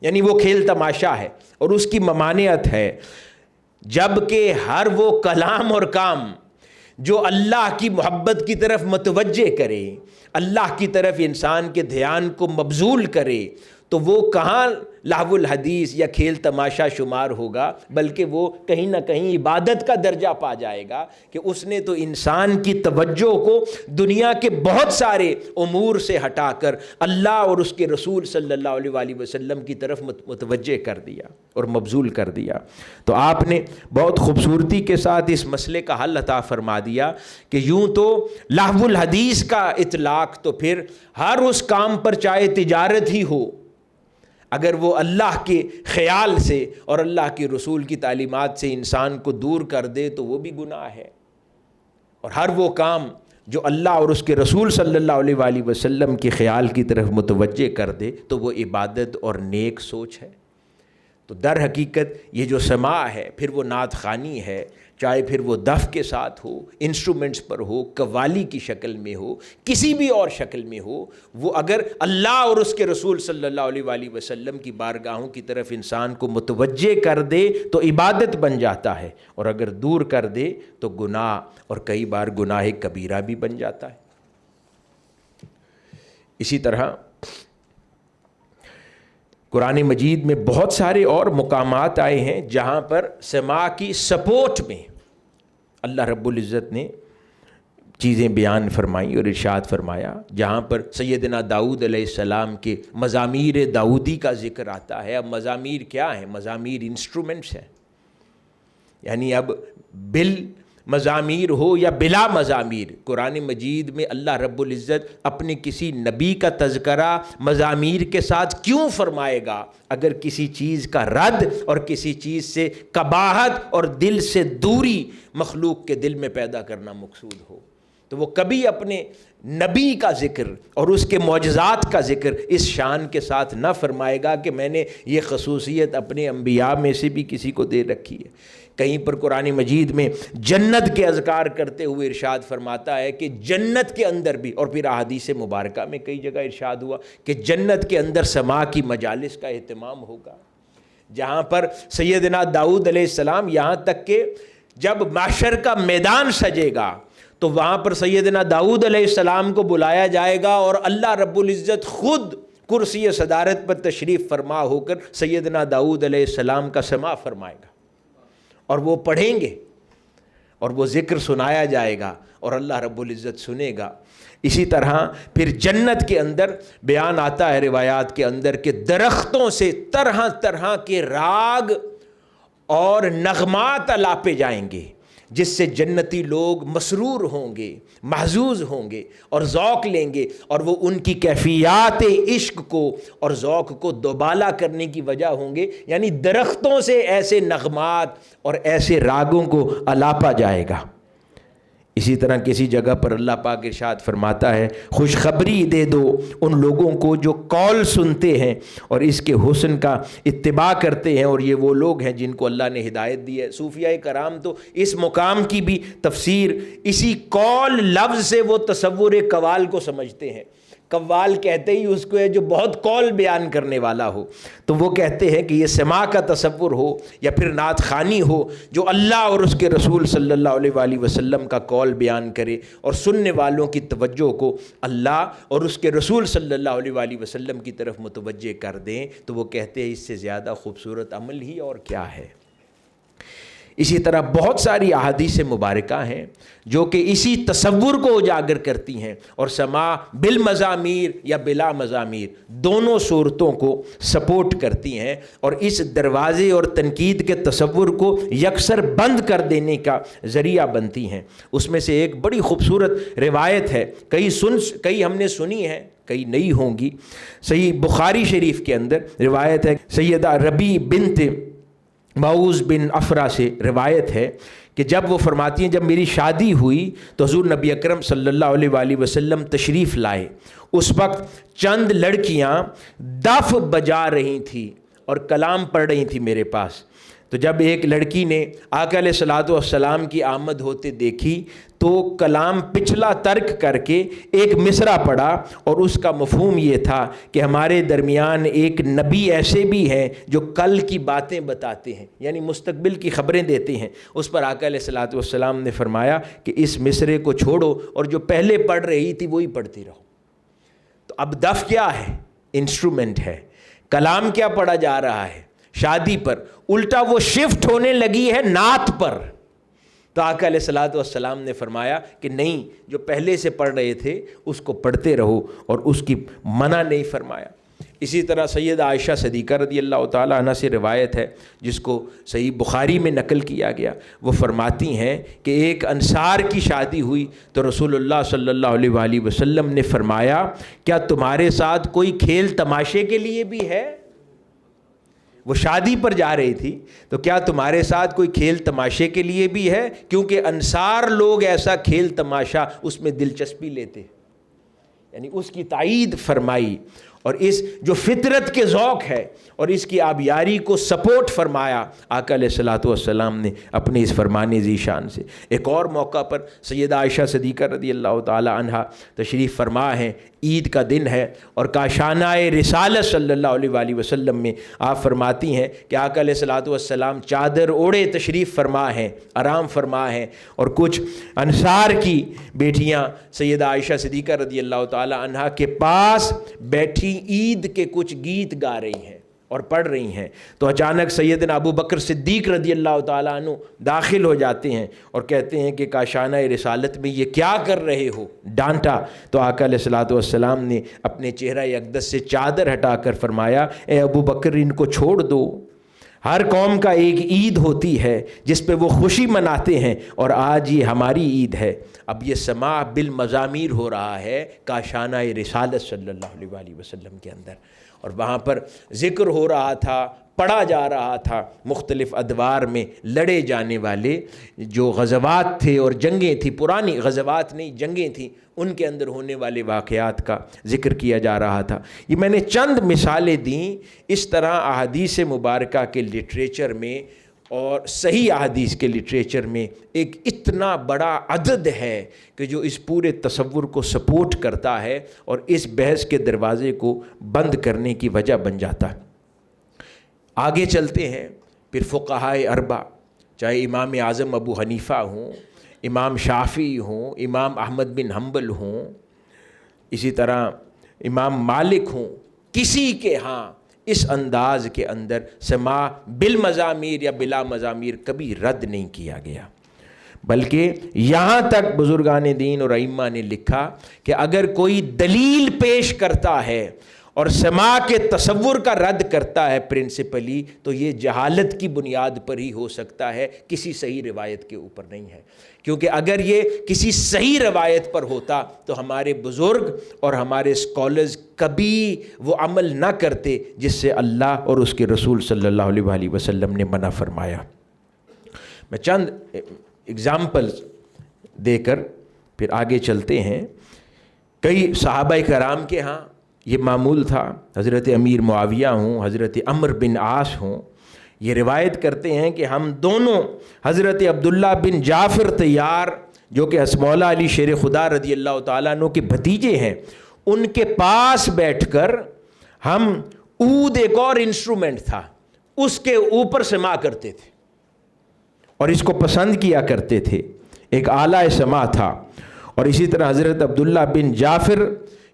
یعنی وہ کھیل تماشا ہے اور اس کی ممانعت ہے، جبکہ ہر وہ کلام اور کام جو اللہ کی محبت کی طرف متوجہ کرے، اللہ کی طرف انسان کے دھیان کو مبذول کرے، تو وہ کہاں لہو الحدیث یا کھیل تماشا شمار ہوگا، بلکہ وہ کہیں نہ کہیں عبادت کا درجہ پا جائے گا، کہ اس نے تو انسان کی توجہ کو دنیا کے بہت سارے امور سے ہٹا کر اللہ اور اس کے رسول صلی اللہ علیہ وآلہ وسلم کی طرف متوجہ کر دیا اور مبذول کر دیا۔ تو آپ نے بہت خوبصورتی کے ساتھ اس مسئلے کا حل عطا فرما دیا کہ یوں تو لہو الحدیث کا اطلاق تو پھر ہر اس کام پر، چاہے تجارت ہی ہو، اگر وہ اللہ کے خیال سے اور اللہ کے رسول کی تعلیمات سے انسان کو دور کر دے تو وہ بھی گناہ ہے، اور ہر وہ کام جو اللہ اور اس کے رسول صلی اللہ علیہ وآلہ وسلم کے خیال کی طرف متوجہ کر دے تو وہ عبادت اور نیک سوچ ہے۔ تو در حقیقت یہ جو سماع ہے، پھر وہ نعت خوانی ہے، چاہے پھر وہ دف کے ساتھ ہو، انسٹرومنٹس پر ہو، قوالی کی شکل میں ہو، کسی بھی اور شکل میں ہو، وہ اگر اللہ اور اس کے رسول صلی اللہ علیہ وآلہ وسلم کی بارگاہوں کی طرف انسان کو متوجہ کر دے تو عبادت بن جاتا ہے، اور اگر دور کر دے تو گناہ، اور کئی بار گناہ کبیرہ بھی بن جاتا ہے۔ اسی طرح قرآن مجید میں بہت سارے اور مقامات آئے ہیں جہاں پر سماع کی سپورٹ میں اللہ رب العزت نے چیزیں بیان فرمائیں اور ارشاد فرمایا، جہاں پر سیدنا داؤد علیہ السلام کے مزامیر داؤدی کا ذکر آتا ہے۔ اب مزامیر کیا ہیں؟ مزامیر انسٹرومنٹس ہیں، یعنی اب بل مزامیر ہو یا بلا مزامیر، قرآن مجید میں اللہ رب العزت اپنے کسی نبی کا تذکرہ مزامیر کے ساتھ کیوں فرمائے گا؟ اگر کسی چیز کا رد اور کسی چیز سے قباحت اور دل سے دوری مخلوق کے دل میں پیدا کرنا مقصود ہو، تو وہ کبھی اپنے نبی کا ذکر اور اس کے معجزات کا ذکر اس شان کے ساتھ نہ فرمائے گا کہ میں نے یہ خصوصیت اپنے انبیاء میں سے بھی کسی کو دے رکھی ہے۔ کہیں پر قرآن مجید میں جنت کے اذکار کرتے ہوئے ارشاد فرماتا ہے کہ جنت کے اندر بھی، اور پھر احادیث مبارکہ میں کئی جگہ ارشاد ہوا کہ جنت کے اندر سماع کی مجالس کا اہتمام ہوگا، جہاں پر سیدنا داؤد علیہ السلام، یہاں تک کہ جب محشر کا میدان سجے گا تو وہاں پر سیدنا داؤد علیہ السلام کو بلایا جائے گا، اور اللہ رب العزت خود کرسی صدارت پر تشریف فرما ہو کر سیدنا داؤد علیہ السلام کا سماع فرمائے گا، اور وہ پڑھیں گے اور وہ ذکر سنایا جائے گا اور اللہ رب العزت سنے گا۔ اسی طرح پھر جنت کے اندر بیان آتا ہے روایات کے اندر کہ درختوں سے طرح طرح کے راگ اور نغمات الاپے جائیں گے، جس سے جنتی لوگ مسرور ہوں گے، محظوظ ہوں گے اور ذوق لیں گے، اور وہ ان کی کیفیات عشق کو اور ذوق کو دوبالا کرنے کی وجہ ہوں گے، یعنی درختوں سے ایسے نغمات اور ایسے راگوں کو الاپا جائے گا۔ اسی طرح کسی جگہ پر اللہ پاک ارشاد فرماتا ہے خوشخبری دے دو ان لوگوں کو جو قول سنتے ہیں اور اس کے حسن کا اتباع کرتے ہیں، اور یہ وہ لوگ ہیں جن کو اللہ نے ہدایت دی ہے۔ صوفیاء کرام تو اس مقام کی بھی تفسیر اسی قول لفظ سے وہ تصور قوال کو سمجھتے ہیں۔ قوال کہتے ہی اس کو ہے جو بہت قول بیان کرنے والا ہو، تو وہ کہتے ہیں کہ یہ سماع کا تصور ہو یا پھر نعت خوانی ہو جو اللہ اور اس کے رسول صلی اللہ علیہ وآلہ وسلم کا قول بیان کرے اور سننے والوں کی توجہ کو اللہ اور اس کے رسول صلی اللہ علیہ وآلہ وسلم کی طرف متوجہ کر دیں، تو وہ کہتے ہیں اس سے زیادہ خوبصورت عمل ہی اور کیا ہے۔ اسی طرح بہت ساری احادیث مبارکہ ہیں جو کہ اسی تصور کو اجاگر کرتی ہیں اور سماع بالمزامیر یا بلا مزامیر دونوں صورتوں کو سپورٹ کرتی ہیں، اور اس دروازے اور تنقید کے تصور کو یکسر بند کر دینے کا ذریعہ بنتی ہیں۔ اس میں سے ایک بڑی خوبصورت روایت ہے، کئی ہم نے سنی ہے، کئی نہیں ہوں گی۔ صحیح بخاری شریف کے اندر روایت ہے، سیدہ ربیع بنت معوذ بن افرا سے روایت ہے کہ جب وہ فرماتی ہیں جب میری شادی ہوئی تو حضور نبی اکرم صلی اللہ علیہ وآلہ وسلم تشریف لائے، اس وقت چند لڑکیاں دف بجا رہی تھیں اور کلام پڑھ رہی تھیں میرے پاس۔ تو جب ایک لڑکی نے آقا علیہ الصلوۃ والسلام کی آمد ہوتے دیکھی تو کلام پچھلا ترک کر کے ایک مصرع پڑھا، اور اس کا مفہوم یہ تھا کہ ہمارے درمیان ایک نبی ایسے بھی ہیں جو کل کی باتیں بتاتے ہیں، یعنی مستقبل کی خبریں دیتے ہیں۔ اس پر آقا علیہ الصلوۃ والسلام نے فرمایا کہ اس مصرعے کو چھوڑو اور جو پہلے پڑھ رہی تھی وہی پڑھتی رہو۔ تو اب دف کیا ہے؟ انسٹرومنٹ ہے۔ کلام کیا پڑھا جا رہا ہے؟ شادی پر۔ الٹا وہ شفٹ ہونے لگی ہے نعت پر۔ تو آقا علیہ الصلوۃ والسلام نے فرمایا کہ نہیں، جو پہلے سے پڑھ رہے تھے اس کو پڑھتے رہو، اور اس کی منع نہیں فرمایا۔ اسی طرح سیدہ عائشہ صدیقہ رضی اللہ تعالی عنہ سے روایت ہے جس کو صحیح بخاری میں نقل کیا گیا، وہ فرماتی ہیں کہ ایک انصار کی شادی ہوئی تو رسول اللہ صلی اللہ علیہ وآلہ وسلم نے فرمایا کیا تمہارے ساتھ کوئی کھیل تماشے کے لیے بھی ہے؟ وہ شادی پر جا رہی تھی، تو کیا تمہارے ساتھ کوئی کھیل تماشے کے لیے بھی ہے؟ کیونکہ انصار لوگ ایسا کھیل تماشا اس میں دلچسپی لیتے، یعنی اس کی تائید فرمائی، اور اس جو فطرت کے ذوق ہے اور اس کی آبیاری کو سپورٹ فرمایا آقا علیہ الصلوۃ والسلام نے اپنے اس فرمان ذی شان سے۔ ایک اور موقع پر سیدہ عائشہ صدیقہ رضی اللہ تعالی عنہا تشریف فرما ہیں، عید کا دن ہے، اور کاشانہ رسالت صلی اللہ علیہ وآلہ وسلم میں آپ فرماتی ہیں کہ آقا علیہ الصلوۃ والسلام چادر اوڑھے تشریف فرما ہیں، آرام فرما ہیں، اور کچھ انصار کی بیٹیاں سیدہ عائشہ صدیقہ رضی اللہ تعالی عنہا کے پاس بیٹھی عید کے کچھ گیت گا رہی ہیں اور پڑھ رہی ہیں۔ تو اچانک سیدنا ابو بکر صدیق رضی اللہ تعالیٰ عنہ داخل ہو جاتے ہیں اور کہتے ہیں کہ کاشانہ رسالت میں یہ کیا کر رہے ہو؟ ڈانٹا تو آقا علیہ الصلوۃ والسلام نے اپنے چہرہ اقدس سے چادر ہٹا کر فرمایا اے ابو بکر ان کو چھوڑ دو، ہر قوم کا ایک عید ہوتی ہے جس پہ وہ خوشی مناتے ہیں، اور آج یہ ہماری عید ہے۔ اب یہ سماع بالمزامیر ہو رہا ہے کاشانہ رسالت صلی اللہ علیہ وآلہ وسلم کے اندر، اور وہاں پر ذکر ہو رہا تھا، پڑھا جا رہا تھا مختلف ادوار میں لڑے جانے والے جو غزوات تھے اور جنگیں تھیں، پرانی غزوات نہیں جنگیں تھیں، ان کے اندر ہونے والے واقعات کا ذکر کیا جا رہا تھا۔ یہ میں نے چند مثالیں دیں۔ اس طرح احادیث مبارکہ کے لٹریچر میں اور صحیح احادیث کے لٹریچر میں ایک اتنا بڑا عدد ہے کہ جو اس پورے تصور کو سپورٹ کرتا ہے اور اس بحث کے دروازے کو بند کرنے کی وجہ بن جاتا ہے۔ آگے چلتے ہیں، پھر فقہائے اربع، چاہے امام اعظم ابو حنیفہ ہوں، امام شافعی ہوں، امام احمد بن حنبل ہوں، اسی طرح امام مالک ہوں، کسی کے ہاں اس انداز کے اندر سماع بالمزامیر یا بلا مزامیر کبھی رد نہیں کیا گیا، بلکہ یہاں تک بزرگان دین اور ائمہ نے لکھا کہ اگر کوئی دلیل پیش کرتا ہے اور سماع کے تصور کا رد کرتا ہے پرنسپلی، تو یہ جہالت کی بنیاد پر ہی ہو سکتا ہے، کسی صحیح روایت کے اوپر نہیں ہے۔ کیونکہ اگر یہ کسی صحیح روایت پر ہوتا تو ہمارے بزرگ اور ہمارے اسکالرز کبھی وہ عمل نہ کرتے جس سے اللہ اور اس کے رسول صلی اللہ علیہ وآلہ وسلم نے منع فرمایا۔ میں چند اگزامپلز دے کر پھر آگے چلتے ہیں. کئی صحابہ کرام کے ہاں یہ معمول تھا. حضرت امیر معاویہ ہوں، حضرت عمرو بن عاص ہوں، یہ روایت کرتے ہیں کہ ہم دونوں حضرت عبداللہ بن جعفر طیار جو کہ مولا علی شیر خدا رضی اللہ تعالیٰ عنہ کے بھتیجے ہیں، ان کے پاس بیٹھ کر ہم عود، ایک اور انسٹرومنٹ تھا، اس کے اوپر سماع کرتے تھے اور اس کو پسند کیا کرتے تھے. ایک آلہ سماع تھا. اور اسی طرح حضرت عبداللہ بن جعفر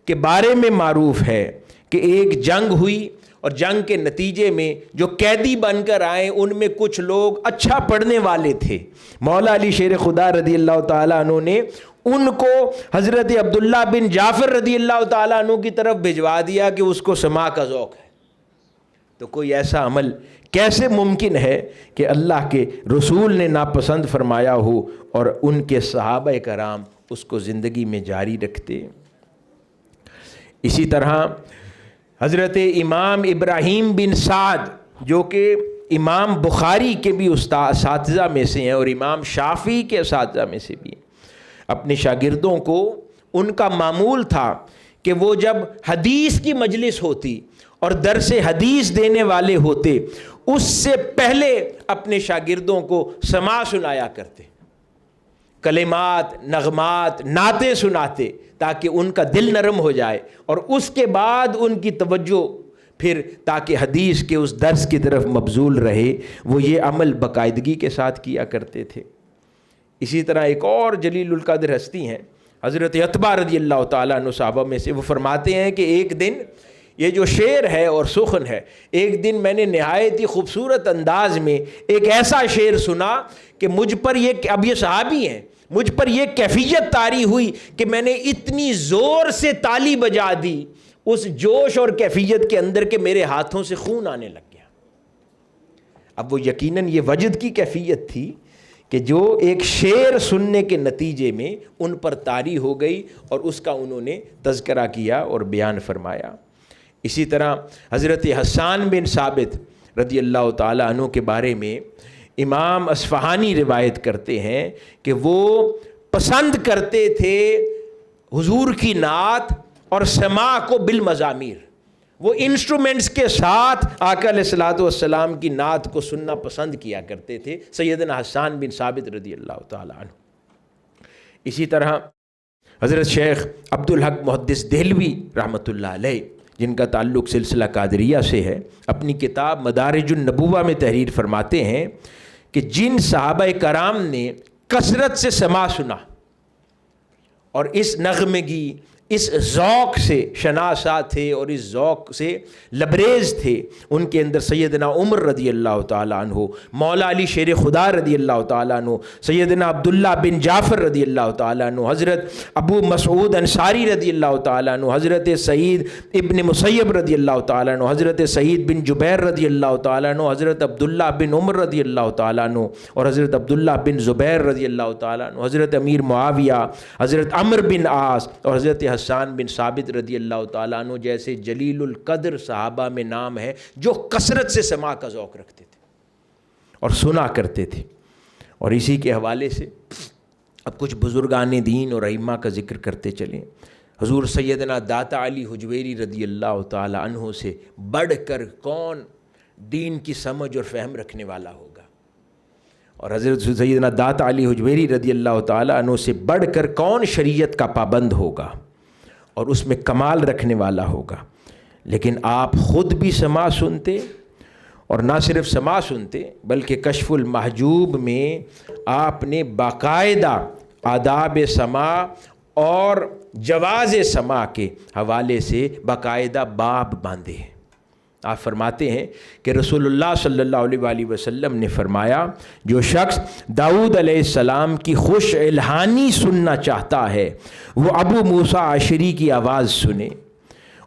کے بارے میں معروف ہے کہ ایک جنگ ہوئی اور جنگ کے نتیجے میں جو قیدی بن کر آئے ان میں کچھ لوگ اچھا پڑھنے والے تھے. مولا علی شیر خدا رضی اللہ تعالیٰ عنہ نے ان کو حضرت عبداللہ بن جعفر رضی اللہ تعالیٰ عنہ کی طرف بھجوا دیا کہ اس کو سماع کا ذوق ہے. تو کوئی ایسا عمل کیسے ممکن ہے کہ اللہ کے رسول نے ناپسند فرمایا ہو اور ان کے صحابہ کرام اس کو زندگی میں جاری رکھتے. اسی طرح حضرت امام ابراہیم بن سعد جو کہ امام بخاری کے بھی اساتذہ میں سے ہیں اور امام شافعی کے اساتذہ میں سے بھی ہیں، اپنے شاگردوں کو ان کا معمول تھا کہ وہ جب حدیث کی مجلس ہوتی اور درس حدیث دینے والے ہوتے اس سے پہلے اپنے شاگردوں کو سماع سنایا کرتے، کلمات، نغمات، نعتیں سناتے تاکہ ان کا دل نرم ہو جائے اور اس کے بعد ان کی توجہ پھر تاکہ حدیث کے اس درس کی طرف مبذول رہے. وہ یہ عمل باقاعدگی کے ساتھ کیا کرتے تھے. اسی طرح ایک اور جلیل القدر ہستی ہیں حضرت عتبہ رضی اللہ تعالیٰ عنہ صحابہ میں سے. وہ فرماتے ہیں کہ ایک دن یہ جو شعر ہے اور سخن ہے، ایک دن میں نے نہایت ہی خوبصورت انداز میں ایک ایسا شعر سنا کہ مجھ پر یہ، اب یہ صحابی ہیں، مجھ پر یہ کیفیت طاری ہوئی کہ میں نے اتنی زور سے تالی بجا دی اس جوش اور کیفیت کے اندر کہ میرے ہاتھوں سے خون آنے لگ گیا. اب وہ یقیناً یہ وجد کی کیفیت تھی کہ جو ایک شعر سننے کے نتیجے میں ان پر طاری ہو گئی اور اس کا انہوں نے تذکرہ کیا اور بیان فرمایا. اسی طرح حضرت حسان بن ثابت رضی اللہ تعالیٰ عنہ کے بارے میں امام اصفہانی روایت کرتے ہیں کہ وہ پسند کرتے تھے حضور کی نعت اور سماع کو بالمزامیر. وہ انسٹرومنٹس کے ساتھ آقا علیہ الصلوۃ والسلام کی نعت کو سننا پسند کیا کرتے تھے سیدنا حسان بن ثابت رضی اللہ تعالیٰ عنہ. اسی طرح حضرت شیخ عبدالحق محدث دہلوی رحمۃ اللہ علیہ جن کا تعلق سلسلہ قادریہ سے ہے، اپنی کتاب مدارج النبوہ میں تحریر فرماتے ہیں کہ جن صحابہ کرام نے کثرت سے سماع سنا اور اس نغمگی، اس ذوق سے شناسا تھے اور اس ذوق سے لبریز تھے، ان کے اندر سیدنا عمر رضی اللہ تعالیٰ عنہ، مولا علی شیر خدا رضی اللہ تعالیٰ عنہ، سیدنا عبداللہ بن جعفر رضی اللہ تعالیٰ عنہ، حضرت ابو مسعود انصاری رضی اللہ تعالیٰ عنہ، حضرت سعید ابن مسیب رضی اللہ تعالیٰ عنہ، حضرت سعید بن جبیر رضی اللہ تعالیٰ عنہ، حضرت عبداللہ بن عمر رضی اللہ تعالیٰ عنہ اور حضرت عبداللہ بن زبیر رضی اللہ تعالیٰ عنہ، حضرت امیر معاویہ، حضرت عمرو بن عاص اور حضرت حسان بن ثابت رضی اللہ تعالیٰ عنہ جیسے جلیل القدر صحابہ میں نام ہے جو کثرت سے سماع کا ذوق رکھتے تھے اور سنا کرتے تھے. اور اسی کے حوالے سے اب کچھ بزرگان دین اور ائمہ کا ذکر کرتے چلیں. حضور سیدنا داتا علی حجویری رضی اللہ تعالیٰ عنہ سے بڑھ کر کون دین کی سمجھ اور فہم رکھنے والا ہوگا، اور حضرت سیدنا داتا علی حجویری رضی اللہ تعالیٰ عنہ سے بڑھ کر کون شریعت کا پابند ہوگا اور اس میں کمال رکھنے والا ہوگا. لیکن آپ خود بھی سماع سنتے اور نہ صرف سماع سنتے بلکہ کشف المحجوب میں آپ نے باقاعدہ آداب سماع اور جواز سماع کے حوالے سے باقاعدہ باب باندھے ہیں. آپ فرماتے ہیں کہ رسول اللہ صلی اللہ علیہ وآلہ وسلم نے فرمایا جو شخص داؤد علیہ السلام کی خوش الہانی سننا چاہتا ہے وہ ابو موسیٰ عشری کی آواز سنے.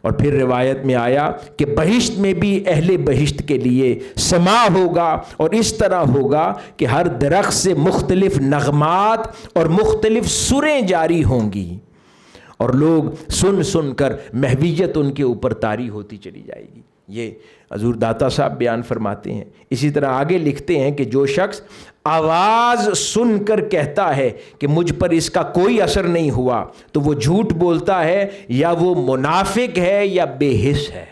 اور پھر روایت میں آیا کہ بہشت میں بھی اہل بہشت کے لیے سماع ہوگا اور اس طرح ہوگا کہ ہر درخت سے مختلف نغمات اور مختلف سریں جاری ہوں گی اور لوگ سن سن کر محویت ان کے اوپر طاری ہوتی چلی جائے گی. یہ حضور داتا صاحب بیان فرماتے ہیں. اسی طرح آگے لکھتے ہیں کہ جو شخص آواز سن کر کہتا ہے کہ مجھ پر اس کا کوئی اثر نہیں ہوا تو وہ جھوٹ بولتا ہے یا وہ منافق ہے یا بے حس ہے۔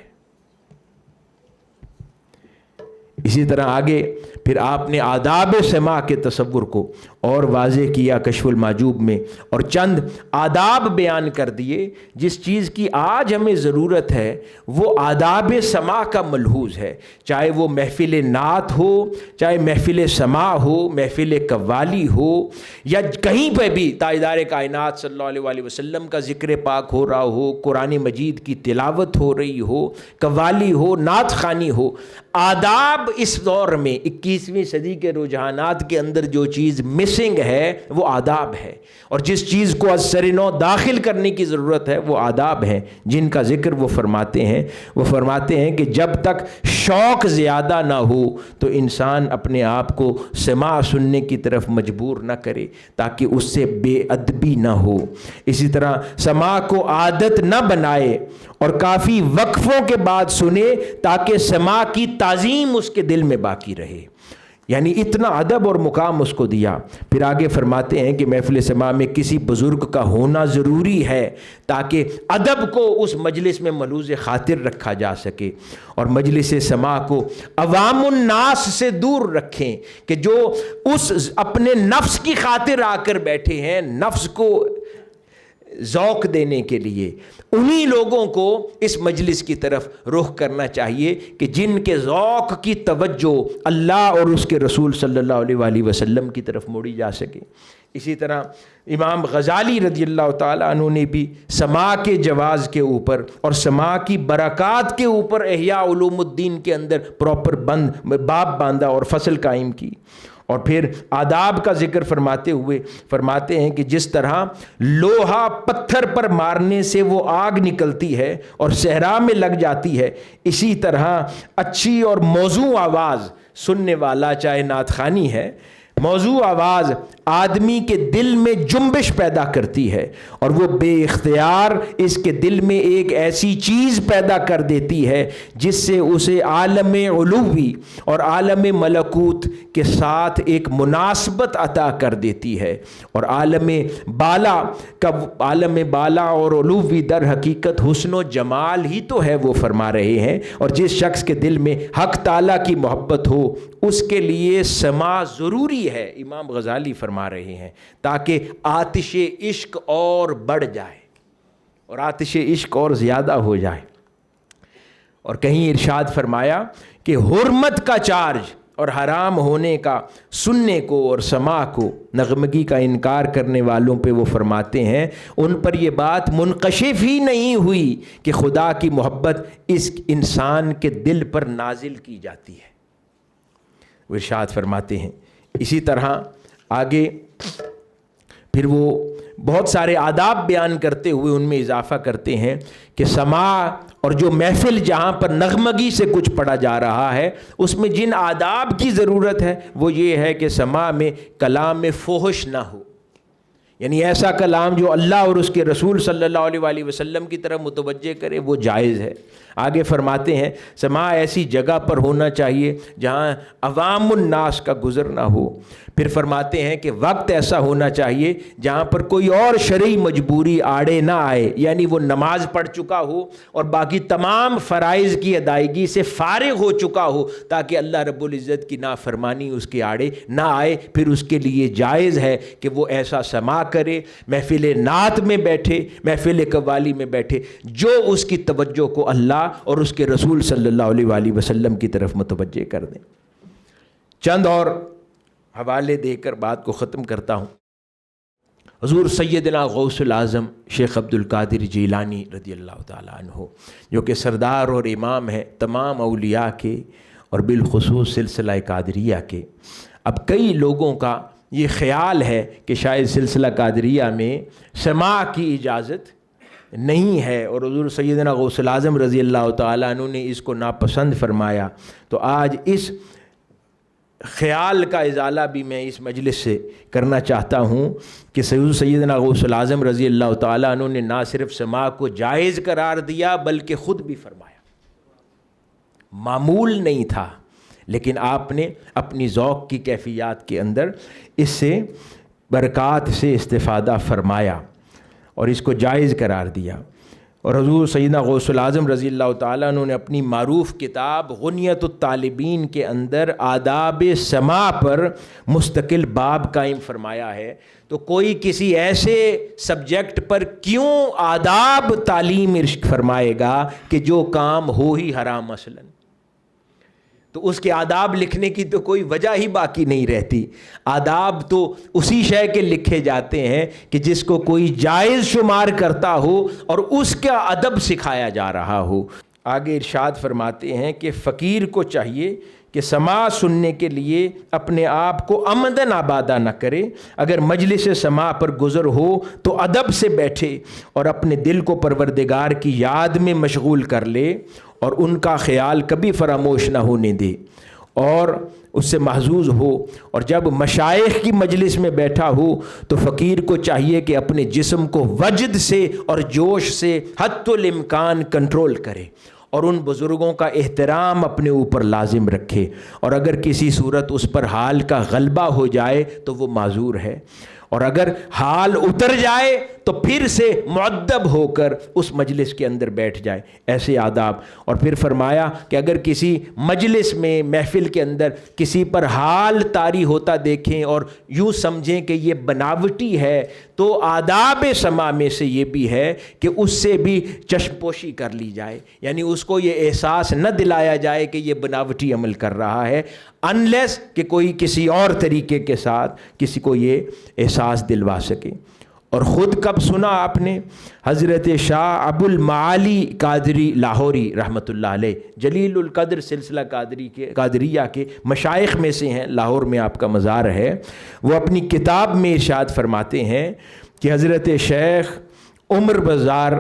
اسی طرح آگے پھر آپ نے آداب سماع کے تصور کو اور واضح کیا کشف المحجوب میں، اور چند آداب بیان کر دیے۔ جس چیز کی آج ہمیں ضرورت ہے وہ آداب سماع کا ملحوظ ہے، چاہے وہ محفل نعت ہو، چاہے محفل سماع ہو، محفل قوالی ہو، یا کہیں پہ بھی تاجدار کائنات صلی اللہ علیہ وسلم کا ذکر پاک ہو رہا ہو، قرآن مجید کی تلاوت ہو رہی ہو، قوالی ہو، نعت خوانی ہو۔ آداب اس دور میں 21ویں صدی کے رجحانات کے اندر جو چیز مسنگ ہے وہ آداب ہے، اور جس چیز کو از سر نو داخل کرنے کی ضرورت ہے وہ آداب ہیں، جن کا ذکر وہ فرماتے ہیں کہ جب تک شوق زیادہ نہ ہو تو انسان اپنے آپ کو سماع سننے کی طرف مجبور نہ کرے تاکہ اس سے بے ادبی نہ ہو۔ اسی طرح سماع کو عادت نہ بنائے اور کافی وقفوں کے بعد سنے تاکہ سماع کی تعظیم اس کے دل میں باقی رہے، یعنی اتنا ادب اور مقام اس کو دیا۔ پھر آگے فرماتے ہیں کہ محفل سماع میں کسی بزرگ کا ہونا ضروری ہے تاکہ ادب کو اس مجلس میں ملحوظ خاطر رکھا جا سکے، اور مجلس سماع کو عوام الناس سے دور رکھیں کہ جو اس اپنے نفس کی خاطر آ کر بیٹھے ہیں، نفس کو ذوق دینے کے لیے، انہی لوگوں کو اس مجلس کی طرف رخ کرنا چاہیے کہ جن کے ذوق کی توجہ اللہ اور اس کے رسول صلی اللہ علیہ وسلم کی طرف موڑی جا سکے۔ اسی طرح امام غزالی رضی اللہ تعالیٰ عنہ نے بھی سماع کے جواز کے اوپر اور سماع کی برکات کے اوپر احیاء علوم الدین کے اندر پراپر باب باندھا اور فصل قائم کی۔ اور پھر آداب کا ذکر فرماتے ہوئے فرماتے ہیں کہ جس طرح لوہا پتھر پر مارنے سے وہ آگ نکلتی ہے اور صحرا میں لگ جاتی ہے، اسی طرح اچھی اور موزوں آواز سننے والا، چاہے نعت خوانی ہے، موزوں آواز آدمی کے دل میں جنبش پیدا کرتی ہے، اور وہ بے اختیار اس کے دل میں ایک ایسی چیز پیدا کر دیتی ہے جس سے اسے عالم علوی اور عالم ملکوت کے ساتھ ایک مناسبت عطا کر دیتی ہے، اور عالم بالا اور علوی در حقیقت حسن و جمال ہی تو ہے، وہ فرما رہے ہیں۔ اور جس شخص کے دل میں حق تعالیٰ کی محبت ہو اس کے لیے سماع ضروری ہے، امام غزالی فرما رہے ہیں، تاکہ آتش عشق اور بڑھ جائے اور آتش عشق اور زیادہ ہو جائے۔ اور کہیں ارشاد فرمایا کہ حرمت کا چارج اور حرام ہونے کا سننے کو اور سماع کو، نغمگی کا انکار کرنے والوں پہ وہ فرماتے ہیں ان پر یہ بات منکشف ہی نہیں ہوئی کہ خدا کی محبت اس انسان کے دل پر نازل کی جاتی ہے، وہ ارشاد فرماتے ہیں۔ اسی طرح آگے پھر وہ بہت سارے آداب بیان کرتے ہوئے ان میں اضافہ کرتے ہیں کہ سماع اور جو محفل جہاں پر نغمگی سے کچھ پڑھا جا رہا ہے اس میں جن آداب کی ضرورت ہے وہ یہ ہے کہ سماع میں کلام فحش نہ ہو، یعنی ایسا کلام جو اللہ اور اس کے رسول صلی اللہ علیہ وسلم کی طرف متوجہ کرے وہ جائز ہے۔ آگے فرماتے ہیں سماع ایسی جگہ پر ہونا چاہیے جہاں عوام الناس کا گزر نہ ہو۔ پھر فرماتے ہیں کہ وقت ایسا ہونا چاہیے جہاں پر کوئی اور شرعی مجبوری آڑے نہ آئے، یعنی وہ نماز پڑھ چکا ہو اور باقی تمام فرائض کی ادائیگی سے فارغ ہو چکا ہو تاکہ اللہ رب العزت کی نافرمانی اس کے آڑے نہ آئے۔ پھر اس کے لیے جائز ہے کہ وہ ایسا سماع کرے، محفل نعت میں بیٹھے، محفل قوالی میں بیٹھے، جو اس کی توجہ کو اللہ اور اس کے رسول صلی اللہ علیہ وسلم کی طرف متوجہ کر دیں۔ چند اور حوالے دے کر بات کو ختم کرتا ہوں۔ حضور سیدنا غوث العظم شیخ عبد القادر جیلانی رضی اللہ تعالیٰ عنہ، جو کہ سردار اور امام ہیں تمام اولیاء کے اور بالخصوص سلسلہ قادریہ کے۔ اب کئی لوگوں کا یہ خیال ہے کہ شاید سلسلہ قادریہ میں سماع کی اجازت نہیں ہے، اور حضور سیدنا غوث العظم رضی اللہ تعالیٰ عنہ نے اس کو ناپسند فرمایا۔ تو آج اس خیال کا ازالہ بھی میں اس مجلس سے کرنا چاہتا ہوں کہ سیدنا غوث العظم رضی اللہ تعالیٰ عنہ نے نہ صرف سماع کو جائز قرار دیا بلکہ خود بھی فرمایا، معمول نہیں تھا لیکن آپ نے اپنی ذوق کی کیفیات کے اندر اس سے برکات سے استفادہ فرمایا اور اس کو جائز قرار دیا. اور حضور سیدنا غوث العظم رضی اللہ تعالیٰ عنہ نے اپنی معروف کتاب غنیۃ الطالبین کے اندر آداب سماع پر مستقل باب قائم فرمایا ہے. تو کوئی کسی ایسے سبجیکٹ پر کیوں آداب تعلیم ارشاد فرمائے گا کہ جو کام ہو ہی حرام مثلاً؟ تو اس کے آداب لکھنے کی تو کوئی وجہ ہی باقی نہیں رہتی. آداب تو اسی شے کے لکھے جاتے ہیں کہ جس کو کوئی جائز شمار کرتا ہو اور اس کا ادب سکھایا جا رہا ہو. آگے ارشاد فرماتے ہیں کہ فقیر کو چاہیے کہ سماع سننے کے لیے اپنے آپ کو عمدن آبادہ نہ کرے. اگر مجلس سماع پر گزر ہو تو ادب سے بیٹھے اور اپنے دل کو پروردگار کی یاد میں مشغول کر لے اور ان کا خیال کبھی فراموش نہ ہونے دے اور اس سے محظوظ ہو. اور جب مشائخ کی مجلس میں بیٹھا ہو تو فقیر کو چاہیے کہ اپنے جسم کو وجد سے اور جوش سے حتی الامکان کنٹرول کرے اور ان بزرگوں کا احترام اپنے اوپر لازم رکھے. اور اگر کسی صورت اس پر حال کا غلبہ ہو جائے تو وہ معذور ہے، اور اگر حال اتر جائے تو پھر سے مؤدب ہو کر اس مجلس کے اندر بیٹھ جائے. ایسے آداب. اور پھر فرمایا کہ اگر کسی مجلس میں محفل کے اندر کسی پر حال طاری ہوتا دیکھیں اور یوں سمجھیں کہ یہ بناوٹی ہے تو آداب سماع میں سے یہ بھی ہے کہ اس سے بھی چشم پوشی کر لی جائے، یعنی اس کو یہ احساس نہ دلایا جائے کہ یہ بناوٹی عمل کر رہا ہے، انلیس کہ کوئی کسی اور طریقے کے ساتھ کسی کو یہ احساس دلوا سکے. اور خود کب سنا آپ نے؟ حضرت شاہ ابو المعالی قادری لاہوری رحمۃ اللہ علیہ، جلیل القدر سلسلہ قادریہ کے مشائخ میں سے ہیں، لاہور میں آپ کا مزار ہے. وہ اپنی کتاب میں ارشاد فرماتے ہیں کہ حضرت شیخ عمر بزار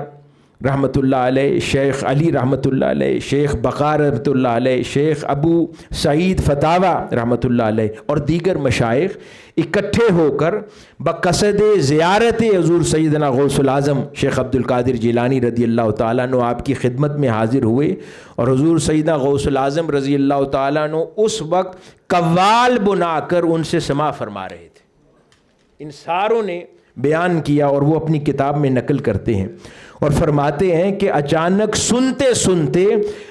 رحمۃ اللہ علیہ، شیخ علی رحمۃ اللہ علیہ، شیخ بقا رحمۃ اللہ علیہ، شیخ ابو سعید فتاوی رحمۃ اللہ علیہ اور دیگر مشائخ اکٹھے ہو کر بقصد زیارت حضور سیدنا غوث العظم شیخ عبد القادر جیلانی رضی اللہ تعالیٰ عنہ آپ کی خدمت میں حاضر ہوئے. اور حضور سیدنا غوث العظم رضی اللہ تعالیٰ عنہ اس وقت قوال بنا کر ان سے سماع فرما رہے تھے. ان ساروں نے بیان کیا اور وہ اپنی کتاب میں نقل کرتے ہیں اور فرماتے ہیں کہ اچانک سنتے سنتے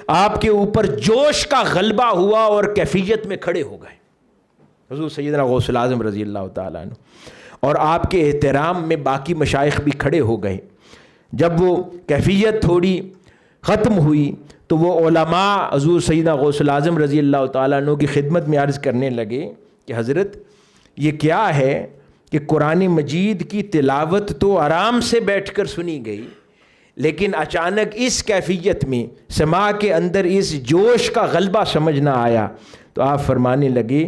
آپ کے اوپر جوش کا غلبہ ہوا اور کیفیت میں کھڑے ہو گئے حضور سیدنا غوث العظم رضی اللہ تعالیٰ عنہ، اور آپ کے احترام میں باقی مشائخ بھی کھڑے ہو گئے. جب وہ کیفیت تھوڑی ختم ہوئی تو وہ علماء حضور سیدنا غوث العظم رضی اللہ تعالیٰ عنہ کی خدمت میں عرض کرنے لگے کہ حضرت یہ کیا ہے کہ قرآن مجید کی تلاوت تو آرام سے بیٹھ کر سنی گئی، لیکن اچانک اس کیفیت میں سماع کے اندر اس جوش کا غلبہ سمجھ نہ آیا. تو آپ فرمانے لگے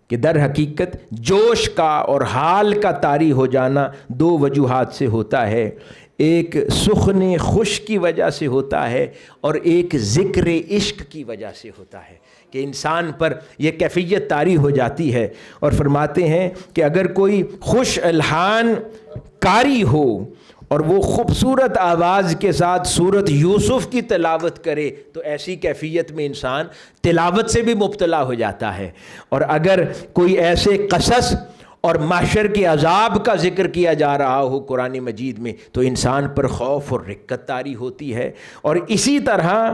کہ در حقیقت جوش کا اور حال کا طاری ہو جانا دو وجوہات سے ہوتا ہے، ایک سخن خوش کی وجہ سے ہوتا ہے اور ایک ذکر عشق کی وجہ سے ہوتا ہے کہ انسان پر یہ کیفیت طاری ہو جاتی ہے. اور فرماتے ہیں کہ اگر کوئی خوش الحان قاری ہو اور وہ خوبصورت آواز کے ساتھ سورت یوسف کی تلاوت کرے تو ایسی کیفیت میں انسان تلاوت سے بھی مبتلا ہو جاتا ہے. اور اگر کوئی ایسے قصص اور محشر کے عذاب کا ذکر کیا جا رہا ہو قرآن مجید میں تو انسان پر خوف اور رقت طاری ہوتی ہے. اور اسی طرح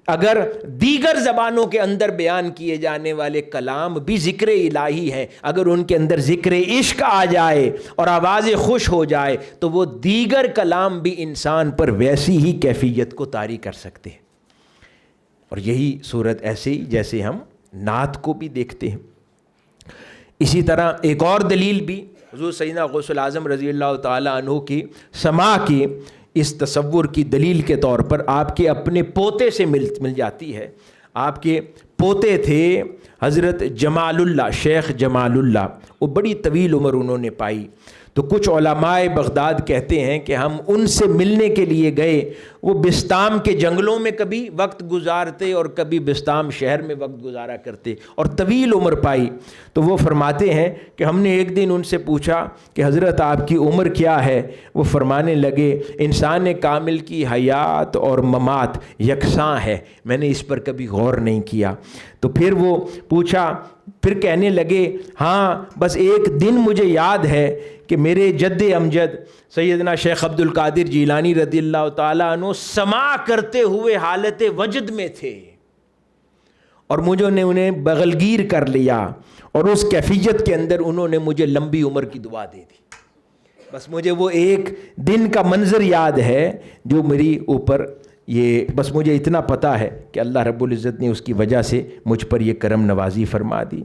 اگر دیگر زبانوں کے اندر بیان کیے جانے والے کلام بھی ذکر الہی ہیں، اگر ان کے اندر ذکر عشق آ جائے اور آواز خوش ہو جائے تو وہ دیگر کلام بھی انسان پر ویسی ہی کیفیت کو طاری کر سکتے ہیں. اور یہی صورت ایسے ہی جیسے ہم نعت کو بھی دیکھتے ہیں. اسی طرح ایک اور دلیل بھی حضور سیدنا غوث العظم رضی اللہ تعالیٰ عنہ کی سماع کی اس تصور کی دلیل کے طور پر آپ کے اپنے پوتے سے مل جاتی ہے. آپ کے پوتے تھے حضرت جمال اللہ، شیخ جمال اللہ، وہ بڑی طویل عمر انہوں نے پائی. تو کچھ علماء بغداد کہتے ہیں کہ ہم ان سے ملنے کے لیے گئے. وہ بستام کے جنگلوں میں کبھی وقت گزارتے اور کبھی بستام شہر میں وقت گزارا کرتے اور طویل عمر پائی. تو وہ فرماتے ہیں کہ ہم نے ایک دن ان سے پوچھا کہ حضرت آپ کی عمر کیا ہے؟ وہ فرمانے لگے انسان کامل کی حیات اور ممات یکساں ہے، میں نے اس پر کبھی غور نہیں کیا. تو پھر وہ پوچھا، پھر کہنے لگے ہاں بس ایک دن مجھے یاد ہے کہ میرے جد امجد سیدنا شیخ عبد القادر جیلانی رضی اللہ تعالیٰ عنہ سماع کرتے ہوئے حالت وجد میں تھے اور مجھے نے انہیں بغلگیر کر لیا اور اس کیفیت کے اندر انہوں نے مجھے لمبی عمر کی دعا دے دی. بس مجھے وہ ایک دن کا منظر یاد ہے جو میری اوپر، یہ بس مجھے اتنا پتہ ہے کہ اللہ رب العزت نے اس کی وجہ سے مجھ پر یہ کرم نوازی فرما دی.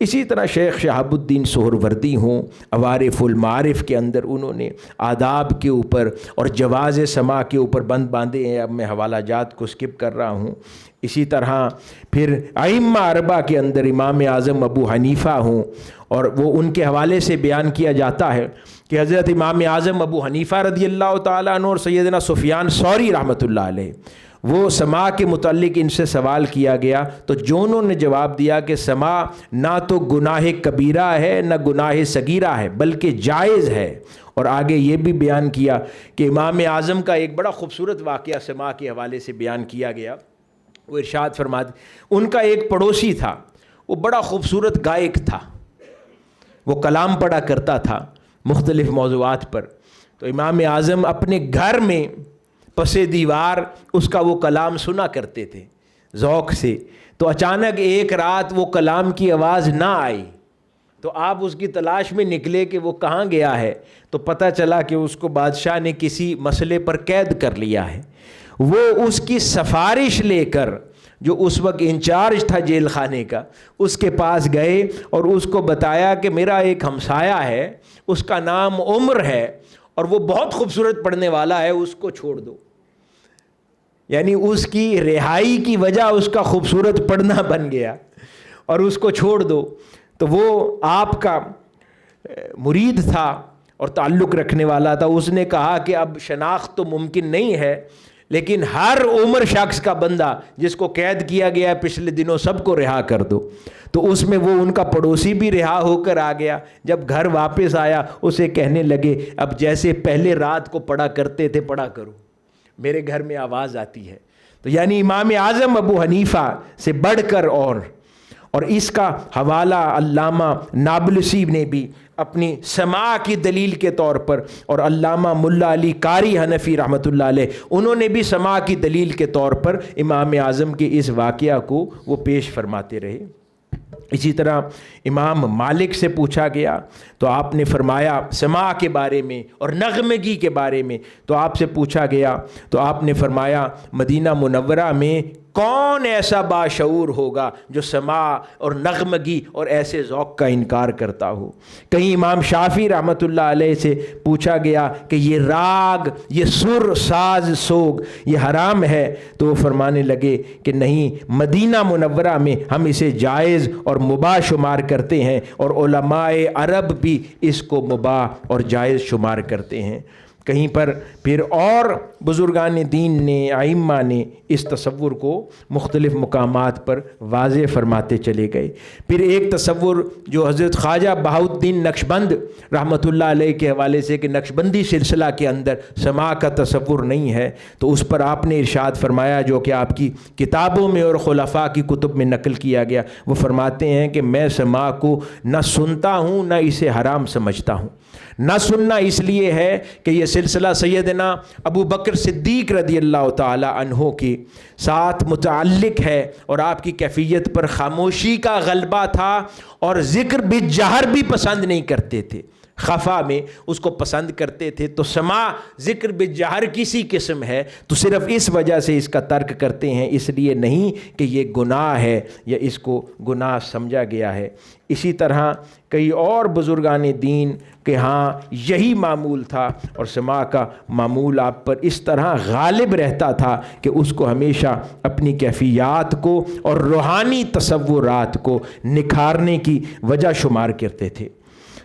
اسی طرح شیخ شہاب الدین سہروردی ہوں، عوارف المعارف کے اندر انہوں نے آداب کے اوپر اور جواز سماع کے اوپر بند باندھے ہیں. اب میں حوالہ جات کو سکپ کر رہا ہوں. اسی طرح پھر ائمہ اربعہ کے اندر امام اعظم ابو حنیفہ ہوں، اور وہ ان کے حوالے سے بیان کیا جاتا ہے کہ حضرت امام اعظم ابو حنیفہ رضی اللہ تعالیٰ عنہ اور سیدنا سفیان ثوری رحمۃ اللہ علیہ، وہ سماع کے متعلق ان سے سوال کیا گیا تو جونوں نے جواب دیا کہ سماع نہ تو گناہ کبیرہ ہے نہ گناہ صغیرہ ہے بلکہ جائز ہے. اور آگے یہ بھی بیان کیا کہ امام اعظم کا ایک بڑا خوبصورت واقعہ سماع کے حوالے سے بیان کیا گیا. وہ ارشاد فرماتے ان کا ایک پڑوسی تھا، وہ بڑا خوبصورت گائک تھا، وہ کلام پڑھا کرتا تھا مختلف موضوعات پر. تو امام اعظم اپنے گھر میں پس دیوار اس کا وہ کلام سنا کرتے تھے ذوق سے. تو اچانک ایک رات وہ کلام کی آواز نہ آئی تو آپ اس کی تلاش میں نکلے کہ وہ کہاں گیا ہے. تو پتہ چلا کہ اس کو بادشاہ نے کسی مسئلے پر قید کر لیا ہے. وہ اس کی سفارش لے کر جو اس وقت انچارج تھا جیل خانے کا، اس کے پاس گئے اور اس کو بتایا کہ میرا ایک ہمسایہ ہے، اس کا نام عمر ہے اور وہ بہت خوبصورت پڑھنے والا ہے، اس کو چھوڑ دو. یعنی اس کی رہائی کی وجہ اس کا خوبصورت پڑھنا بن گیا اور اس کو چھوڑ دو. تو وہ آپ کا مرید تھا اور تعلق رکھنے والا تھا. اس نے کہا کہ اب شناخت تو ممکن نہیں ہے لیکن ہر عمر شخص کا بندہ جس کو قید کیا گیا ہے پچھلے دنوں سب کو رہا کر دو. تو اس میں وہ ان کا پڑوسی بھی رہا ہو کر آ گیا. جب گھر واپس آیا اسے کہنے لگے اب جیسے پہلے رات کو پڑھا کرتے تھے پڑھا کرو، میرے گھر میں آواز آتی ہے. تو یعنی امام اعظم ابو حنیفہ سے بڑھ کر اور اس کا حوالہ علامہ نابلسی نے بھی اپنی سماع کی دلیل کے طور پر، اور علامہ ملا علی قاری حنفی رحمۃ اللہ علیہ انہوں نے بھی سماع کی دلیل کے طور پر امام اعظم کے اس واقعہ کو وہ پیش فرماتے رہے. اسی طرح امام مالک سے پوچھا گیا تو آپ نے فرمایا سماع کے بارے میں اور نغمگی کے بارے میں، تو آپ سے پوچھا گیا تو آپ نے فرمایا مدینہ منورہ میں کون ایسا باشعور ہوگا جو سماع اور نغمگی اور ایسے ذوق کا انکار کرتا ہو. کہیں امام شافعی رحمۃ اللہ علیہ سے پوچھا گیا کہ یہ راگ، یہ سر، ساز، سوگ یہ حرام ہے، تو وہ فرمانے لگے کہ نہیں، مدینہ منورہ میں ہم اسے جائز اور مباح شمار کرتے ہیں اور علماء عرب بھی اس کو مباح اور جائز شمار کرتے ہیں. کہیں پر پھر اور بزرگان دین نے، ائمہ نے اس تصور کو مختلف مقامات پر واضح فرماتے چلے گئے. پھر ایک تصور جو حضرت خواجہ بہاؤالدین نقشبند رحمۃ اللہ علیہ کے حوالے سے کہ نقشبندی سلسلہ کے اندر سماع کا تصور نہیں ہے، تو اس پر آپ نے ارشاد فرمایا جو کہ آپ کی کتابوں میں اور خلفاء کی کتب میں نقل کیا گیا. وہ فرماتے ہیں کہ میں سماع کو نہ سنتا ہوں نہ اسے حرام سمجھتا ہوں. نہ سننا اس لیے ہے کہ یہ سلسلہ سیدنا ابو بکر صدیق رضی اللہ تعالی عنہ کے ساتھ متعلق ہے اور آپ کی کیفیت پر خاموشی کا غلبہ تھا اور ذکر بالجہر بھی پسند نہیں کرتے تھے، خفا میں اس کو پسند کرتے تھے. تو سماع ذکر بالجہر کسی قسم ہے تو صرف اس وجہ سے اس کا ترک کرتے ہیں، اس لیے نہیں کہ یہ گناہ ہے یا اس کو گناہ سمجھا گیا ہے. اسی طرح کئی اور بزرگان دین کہ ہاں یہی معمول تھا، اور سماع کا معمول آپ پر اس طرح غالب رہتا تھا کہ اس کو ہمیشہ اپنی کیفیات کو اور روحانی تصورات کو نکھارنے کی وجہ شمار کرتے تھے۔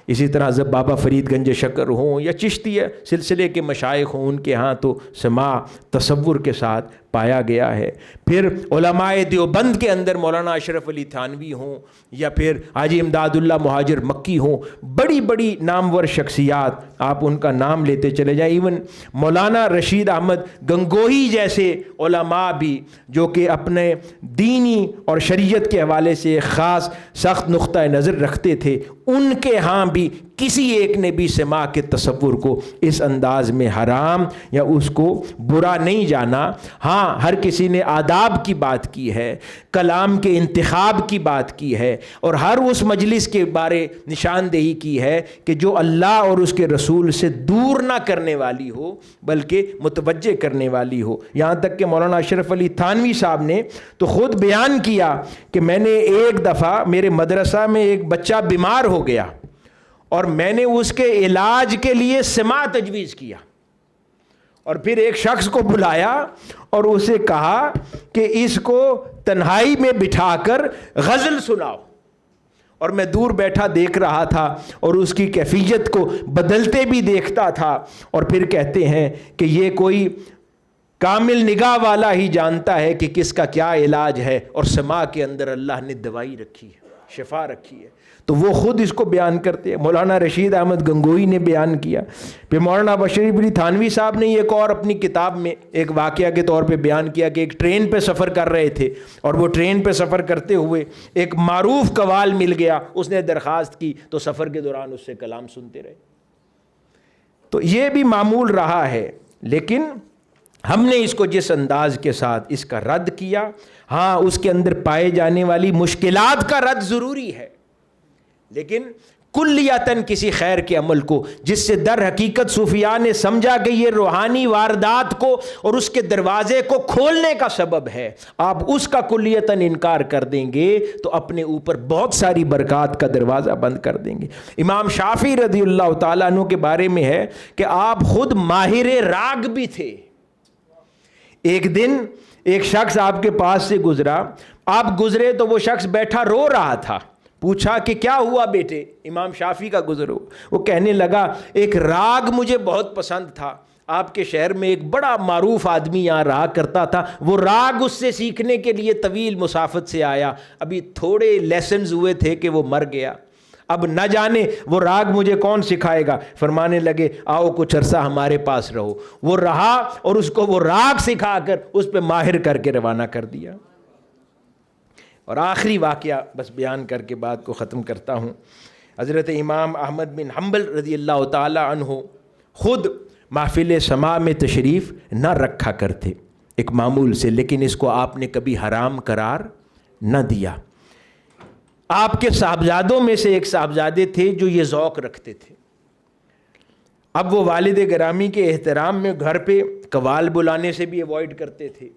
اسی طرح جب بابا فرید گنج شکر ہوں یا چشتیہ سلسلے کے مشائخ ہوں، ان کے ہاں تو سماع تصور کے ساتھ پایا گیا ہے۔ پھر علماء دیوبند کے اندر مولانا اشرف علی تھانوی ہوں یا پھر حاجی امداد اللہ مہاجر مکی ہوں، بڑی بڑی نامور شخصیات آپ ان کا نام لیتے چلے جائیں، ایون مولانا رشید احمد گنگوہی جیسے علماء بھی جو کہ اپنے دینی اور شریعت کے حوالے سے خاص سخت نقطہ نظر رکھتے تھے، ان کے ہاں بھی کسی ایک نے بھی سماع کے تصور کو اس انداز میں حرام یا اس کو برا نہیں جانا۔ ہاں ہر کسی نے آداب کی بات کی ہے، کلام کے انتخاب کی بات کی ہے، اور ہر اس مجلس کے بارے نشاندہی کی ہے کہ جو اللہ اور اس کے رسول سے دور نہ کرنے والی ہو بلکہ متوجہ کرنے والی ہو۔ یہاں تک کہ مولانا اشرف علی تھانوی صاحب نے تو خود بیان کیا کہ میں نے ایک دفعہ میرے مدرسہ میں ایک بچہ بیمار ہو گیا اور میں نے اس کے علاج کے لیے سماع تجویز کیا، اور پھر ایک شخص کو بلایا اور اسے کہا کہ اس کو تنہائی میں بٹھا کر غزل سناؤ، اور میں دور بیٹھا دیکھ رہا تھا اور اس کی کیفیت کو بدلتے بھی دیکھتا تھا، اور پھر کہتے ہیں کہ یہ کوئی کامل نگاہ والا ہی جانتا ہے کہ کس کا کیا علاج ہے، اور سماع کے اندر اللہ نے دوائی رکھی ہے، شفا رکھی ہے۔ تو وہ خود اس کو بیان کرتے ہیں۔ مولانا رشید احمد گنگوئی نے بیان کیا، پھر مولانا بشیر علی تھانوی صاحب نے ایک اور اپنی کتاب میں ایک واقعہ کے طور پہ بیان کیا کہ ایک ٹرین پہ سفر کر رہے تھے، اور وہ ٹرین پہ سفر کرتے ہوئے ایک معروف قوال مل گیا، اس نے درخواست کی تو سفر کے دوران اس سے کلام سنتے رہے۔ تو یہ بھی معمول رہا ہے، لیکن ہم نے اس کو جس انداز کے ساتھ اس کا رد کیا، ہاں اس کے اندر پائے جانے والی مشکلات کا رد ضروری ہے، لیکن کلیتاً کسی خیر کے عمل کو جس سے در حقیقت صوفیاء نے سمجھا کہ یہ روحانی واردات کو اور اس کے دروازے کو کھولنے کا سبب ہے، آپ اس کا کلیتاً انکار کر دیں گے تو اپنے اوپر بہت ساری برکات کا دروازہ بند کر دیں گے۔ امام شافعی رضی اللہ تعالیٰ عنہ کے بارے میں ہے کہ آپ خود ماہر راگ بھی تھے۔ ایک دن ایک شخص آپ کے پاس سے گزرا، آپ گزرے تو وہ شخص بیٹھا رو رہا تھا، پوچھا کہ کیا ہوا بیٹے؟ امام شافعی کا گزر ہو۔ وہ کہنے لگا ایک راگ مجھے بہت پسند تھا، آپ کے شہر میں ایک بڑا معروف آدمی یہاں رہا کرتا تھا، وہ راگ اس سے سیکھنے کے لیے طویل مسافت سے آیا، ابھی تھوڑے لیسنز ہوئے تھے کہ وہ مر گیا، اب نہ جانے وہ راگ مجھے کون سکھائے گا۔ فرمانے لگے آؤ کچھ عرصہ ہمارے پاس رہو۔ وہ رہا اور اس کو وہ راگ سکھا کر اس پہ ماہر کر کے روانہ کر دیا۔ اور آخری واقعہ بس بیان کر کے بات کو ختم کرتا ہوں۔ حضرت امام احمد بن حنبل رضی اللہ تعالی عنہ خود محفل سماع میں تشریف نہ رکھا کرتے ایک معمول سے، لیکن اس کو آپ نے کبھی حرام قرار نہ دیا۔ آپ کے صاحبزادوں میں سے ایک صاحبزادے تھے جو یہ ذوق رکھتے تھے۔ اب وہ والد گرامی کے احترام میں گھر پہ قوال بلانے سے بھی ایوائڈ کرتے تھے،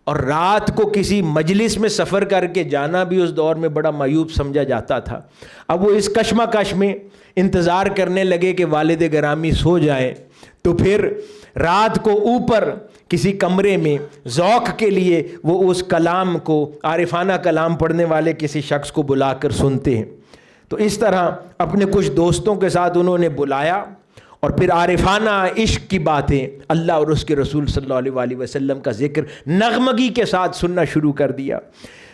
اور رات کو کسی مجلس میں سفر کر کے جانا بھی اس دور میں بڑا معیوب سمجھا جاتا تھا۔ اب وہ اس کشمکش میں انتظار کرنے لگے کہ والد گرامی سو جائیں، تو پھر رات کو اوپر کسی کمرے میں ذوق کے لیے وہ اس کلام کو، عارفانہ کلام پڑھنے والے کسی شخص کو بلا کر سنتے ہیں۔ تو اس طرح اپنے کچھ دوستوں کے ساتھ انہوں نے بلایا اور پھر عارفانہ عشق کی باتیں، اللہ اور اس کے رسول صلی اللہ علیہ وسلم کا ذکر نغمگی کے ساتھ سننا شروع کر دیا۔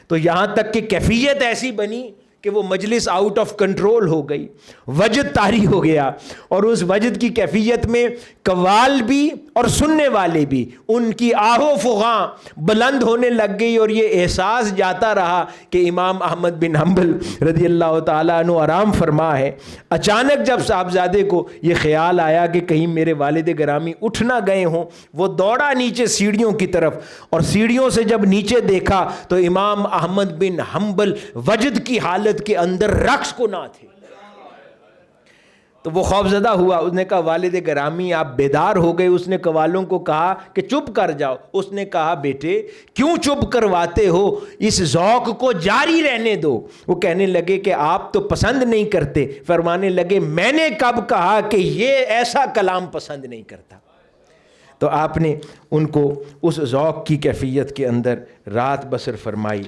تو یہاں تک کہ کیفیت ایسی بنی کہ وہ مجلس آؤٹ آف کنٹرول ہو گئی، وجد طاری ہو گیا، اور اس وجد کی کیفیت میں قوال بھی اور سننے والے بھی ان کی آہ و فغاں بلند ہونے لگ گئی، اور یہ احساس جاتا رہا کہ امام احمد بن حنبل رضی اللہ تعالیٰ عنہ آرام فرما ہے۔ اچانک جب صاحبزادے کو یہ خیال آیا کہ کہیں میرے والد گرامی اٹھ نہ گئے ہوں، وہ دوڑا نیچے سیڑھیوں کی طرف، اور سیڑھیوں سے جب نیچے دیکھا تو امام احمد بن حنبل وجد کی حالت کے اندر رقص کو نہ تھے۔ تو وہ خوفزدہ ہوا، اس نے کہا والد گرامی آپ بیدار ہو گئے؟ اس نے قوالوں کو کہا کہ چپ کر جاؤ۔ اس نے کہا بیٹے کیوں چپ کرواتے ہو، اس ذوق کو جاری رہنے دو۔ وہ کہنے لگے کہ آپ تو پسند نہیں کرتے۔ فرمانے لگے میں نے کب کہا کہ یہ ایسا کلام پسند نہیں کرتا؟ تو آپ نے ان کو اس ذوق کی کیفیت کے اندر رات بسر فرمائی۔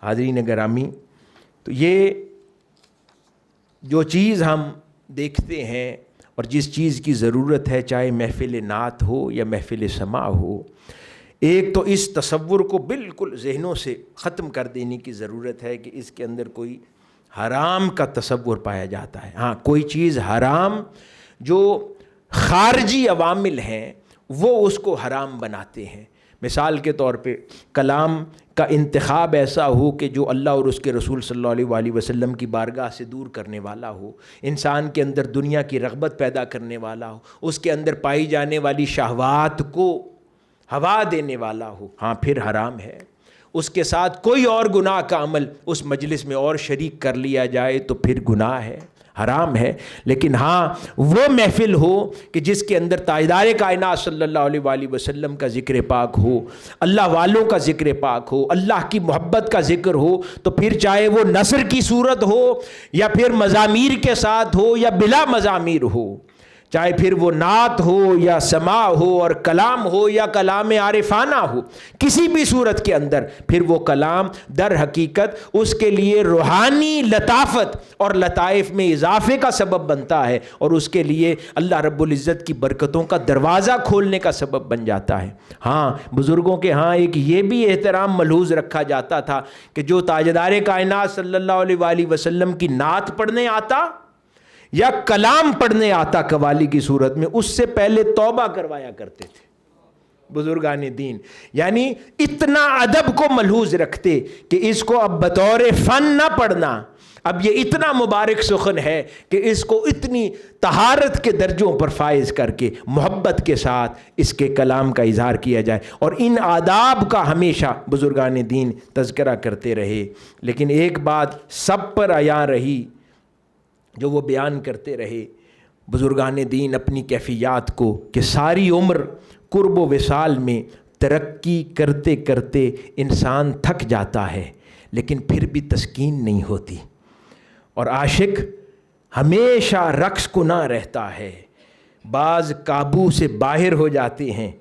حاضرین گرامی، تو یہ جو چیز ہم دیکھتے ہیں اور جس چیز کی ضرورت ہے، چاہے محفل نعت ہو یا محفل سماع ہو، ایک تو اس تصور کو بالکل ذہنوں سے ختم کر دینے کی ضرورت ہے کہ اس کے اندر کوئی حرام کا تصور پایا جاتا ہے۔ ہاں کوئی چیز حرام جو خارجی عوامل ہیں وہ اس کو حرام بناتے ہیں۔ مثال کے طور پہ کلام کا انتخاب ایسا ہو کہ جو اللہ اور اس کے رسول صلی اللہ علیہ وآلہ وسلم کی بارگاہ سے دور کرنے والا ہو، انسان کے اندر دنیا کی رغبت پیدا کرنے والا ہو، اس کے اندر پائی جانے والی شہوات کو ہوا دینے والا ہو، ہاں پھر حرام ہے۔ اس کے ساتھ کوئی اور گناہ کا عمل اس مجلس میں اور شریک کر لیا جائے تو پھر گناہ ہے، حرام ہے۔ لیکن ہاں وہ محفل ہو کہ جس کے اندر تاجدار کائنات صلی اللہ علیہ وآلہ وسلم کا ذکر پاک ہو، اللہ والوں کا ذکر پاک ہو، اللہ کی محبت کا ذکر ہو، تو پھر چاہے وہ نثر کی صورت ہو یا پھر مزامیر کے ساتھ ہو یا بلا مزامیر ہو، چاہے پھر وہ نعت ہو یا سماع ہو اور کلام ہو یا کلام عارفانہ ہو، کسی بھی صورت کے اندر پھر وہ کلام در حقیقت اس کے لیے روحانی لطافت اور لطائف میں اضافے کا سبب بنتا ہے، اور اس کے لیے اللہ رب العزت کی برکتوں کا دروازہ کھولنے کا سبب بن جاتا ہے۔ ہاں بزرگوں کے ہاں ایک یہ بھی احترام ملحوظ رکھا جاتا تھا کہ جو تاجدار کائنات صلی اللہ علیہ وآلہ وسلم کی نعت پڑھنے آتا یا کلام پڑھنے آتا قوالی کی صورت میں، اس سے پہلے توبہ کروایا کرتے تھے بزرگان دین، یعنی اتنا ادب کو ملحوظ رکھتے کہ اس کو اب بطور فن نہ پڑھنا، اب یہ اتنا مبارک سخن ہے کہ اس کو اتنی طہارت کے درجوں پر فائز کر کے محبت کے ساتھ اس کے کلام کا اظہار کیا جائے، اور ان آداب کا ہمیشہ بزرگان دین تذکرہ کرتے رہے۔ لیکن ایک بات سب پر عیاں رہی جو وہ بیان کرتے رہے بزرگان دین اپنی کیفیات کو، کہ ساری عمر قرب و وصال میں ترقی کرتے کرتے انسان تھک جاتا ہے لیکن پھر بھی تسکین نہیں ہوتی، اور عاشق ہمیشہ رقص کناں رہتا ہے۔ بعض قابو سے باہر ہو جاتے ہیں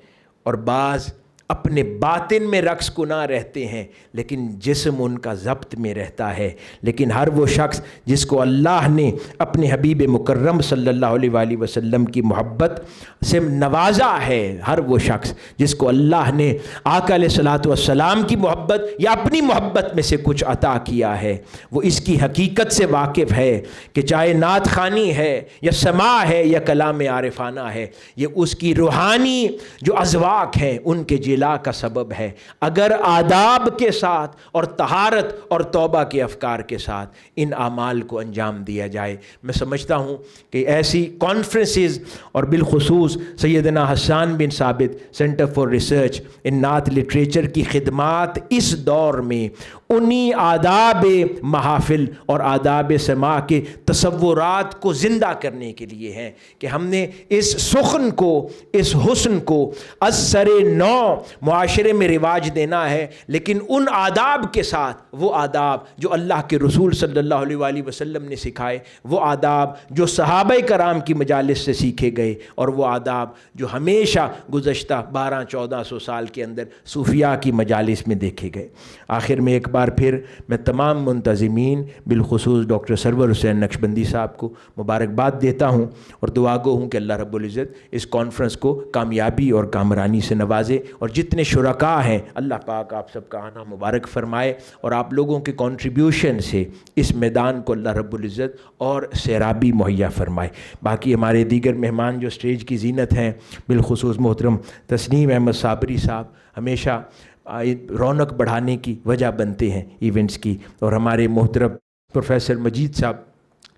اور بعض اپنے باطن میں رقص کناں رہتے ہیں، لیکن جسم ان کا ضبط میں رہتا ہے۔ لیکن ہر وہ شخص جس کو اللہ نے اپنے حبیب مکرم صلی اللہ علیہ وآلہ وسلم کی محبت سے نوازا ہے، ہر وہ شخص جس کو اللہ نے آقا علیہ الصلوۃ والسلام کی محبت یا اپنی محبت میں سے کچھ عطا کیا ہے، وہ اس کی حقیقت سے واقف ہے کہ چاہے نعت خوانی ہے یا سماع ہے یا کلام عارفانہ ہے، یہ اس کی روحانی جو اذواق ہیں ان کے جلا کا سبب ہے۔ اگر آداب کے ساتھ اور طہارت اور توبہ کے افکار کے ساتھ ان اعمال کو انجام دیا جائے، میں سمجھتا ہوں کہ ایسی کانفرنسز، اور بالخصوص سیدنا حسان بن ثابت سینٹر فار ریسرچ ان نعت لٹریچر کی خدمات اس دور میں انہی آداب محافل اور آداب سماع کے تصورات کو زندہ کرنے کے لیے ہیں کہ ہم نے اس سخن کو، اس حسن کو از سر نو معاشرے میں رواج دینا ہے، لیکن ان آداب کے ساتھ وہ آداب جو اللہ کے رسول صلی اللہ علیہ وآلہ وسلم نے سکھائے، وہ آداب جو صحابہ کرام کی مجالس سے سیکھے گئے، اور وہ آداب جو ہمیشہ گزشتہ 1200-1400 سال کے اندر صوفیاء کی مجالس میں دیکھے گئے۔ آخر میں ایک بار پھر میں تمام منتظمین بالخصوص ڈاکٹر سرور حسین نقشبندی صاحب کو مبارکباد دیتا ہوں، اور دعا گو ہوں کہ اللہ رب العزت اس کانفرنس کو کامیابی اور کامرانی سے نوازے، اور جتنے شرکاء ہیں اللہ پاک آپ سب کا آنا مبارک فرمائے، اور آپ لوگوں کے کنٹریبیوشن سے اس میدان کو اللہ رب العزت اور سیرابی مہیا فرمائے۔ باقی ہمارے دیگر مہمان جو اسٹیج کی زینت ہیں، بالخصوص محترم تسنیم احمد صابری صاحب ہمیشہ رونق بڑھانے کی وجہ بنتے ہیں ایونٹس کی، اور ہمارے محترم پروفیسر مجید صاحب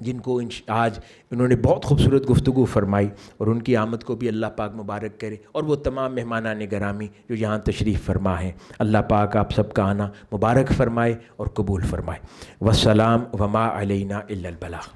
جن کو آج انہوں نے بہت خوبصورت گفتگو فرمائی، اور ان کی آمد کو بھی اللہ پاک مبارک کرے، اور وہ تمام مہمانان گرامی جو یہاں تشریف فرما ہیں، اللہ پاک آپ سب کا آنا مبارک فرمائے اور قبول فرمائے۔ والسلام وما علینا الا البلاغ۔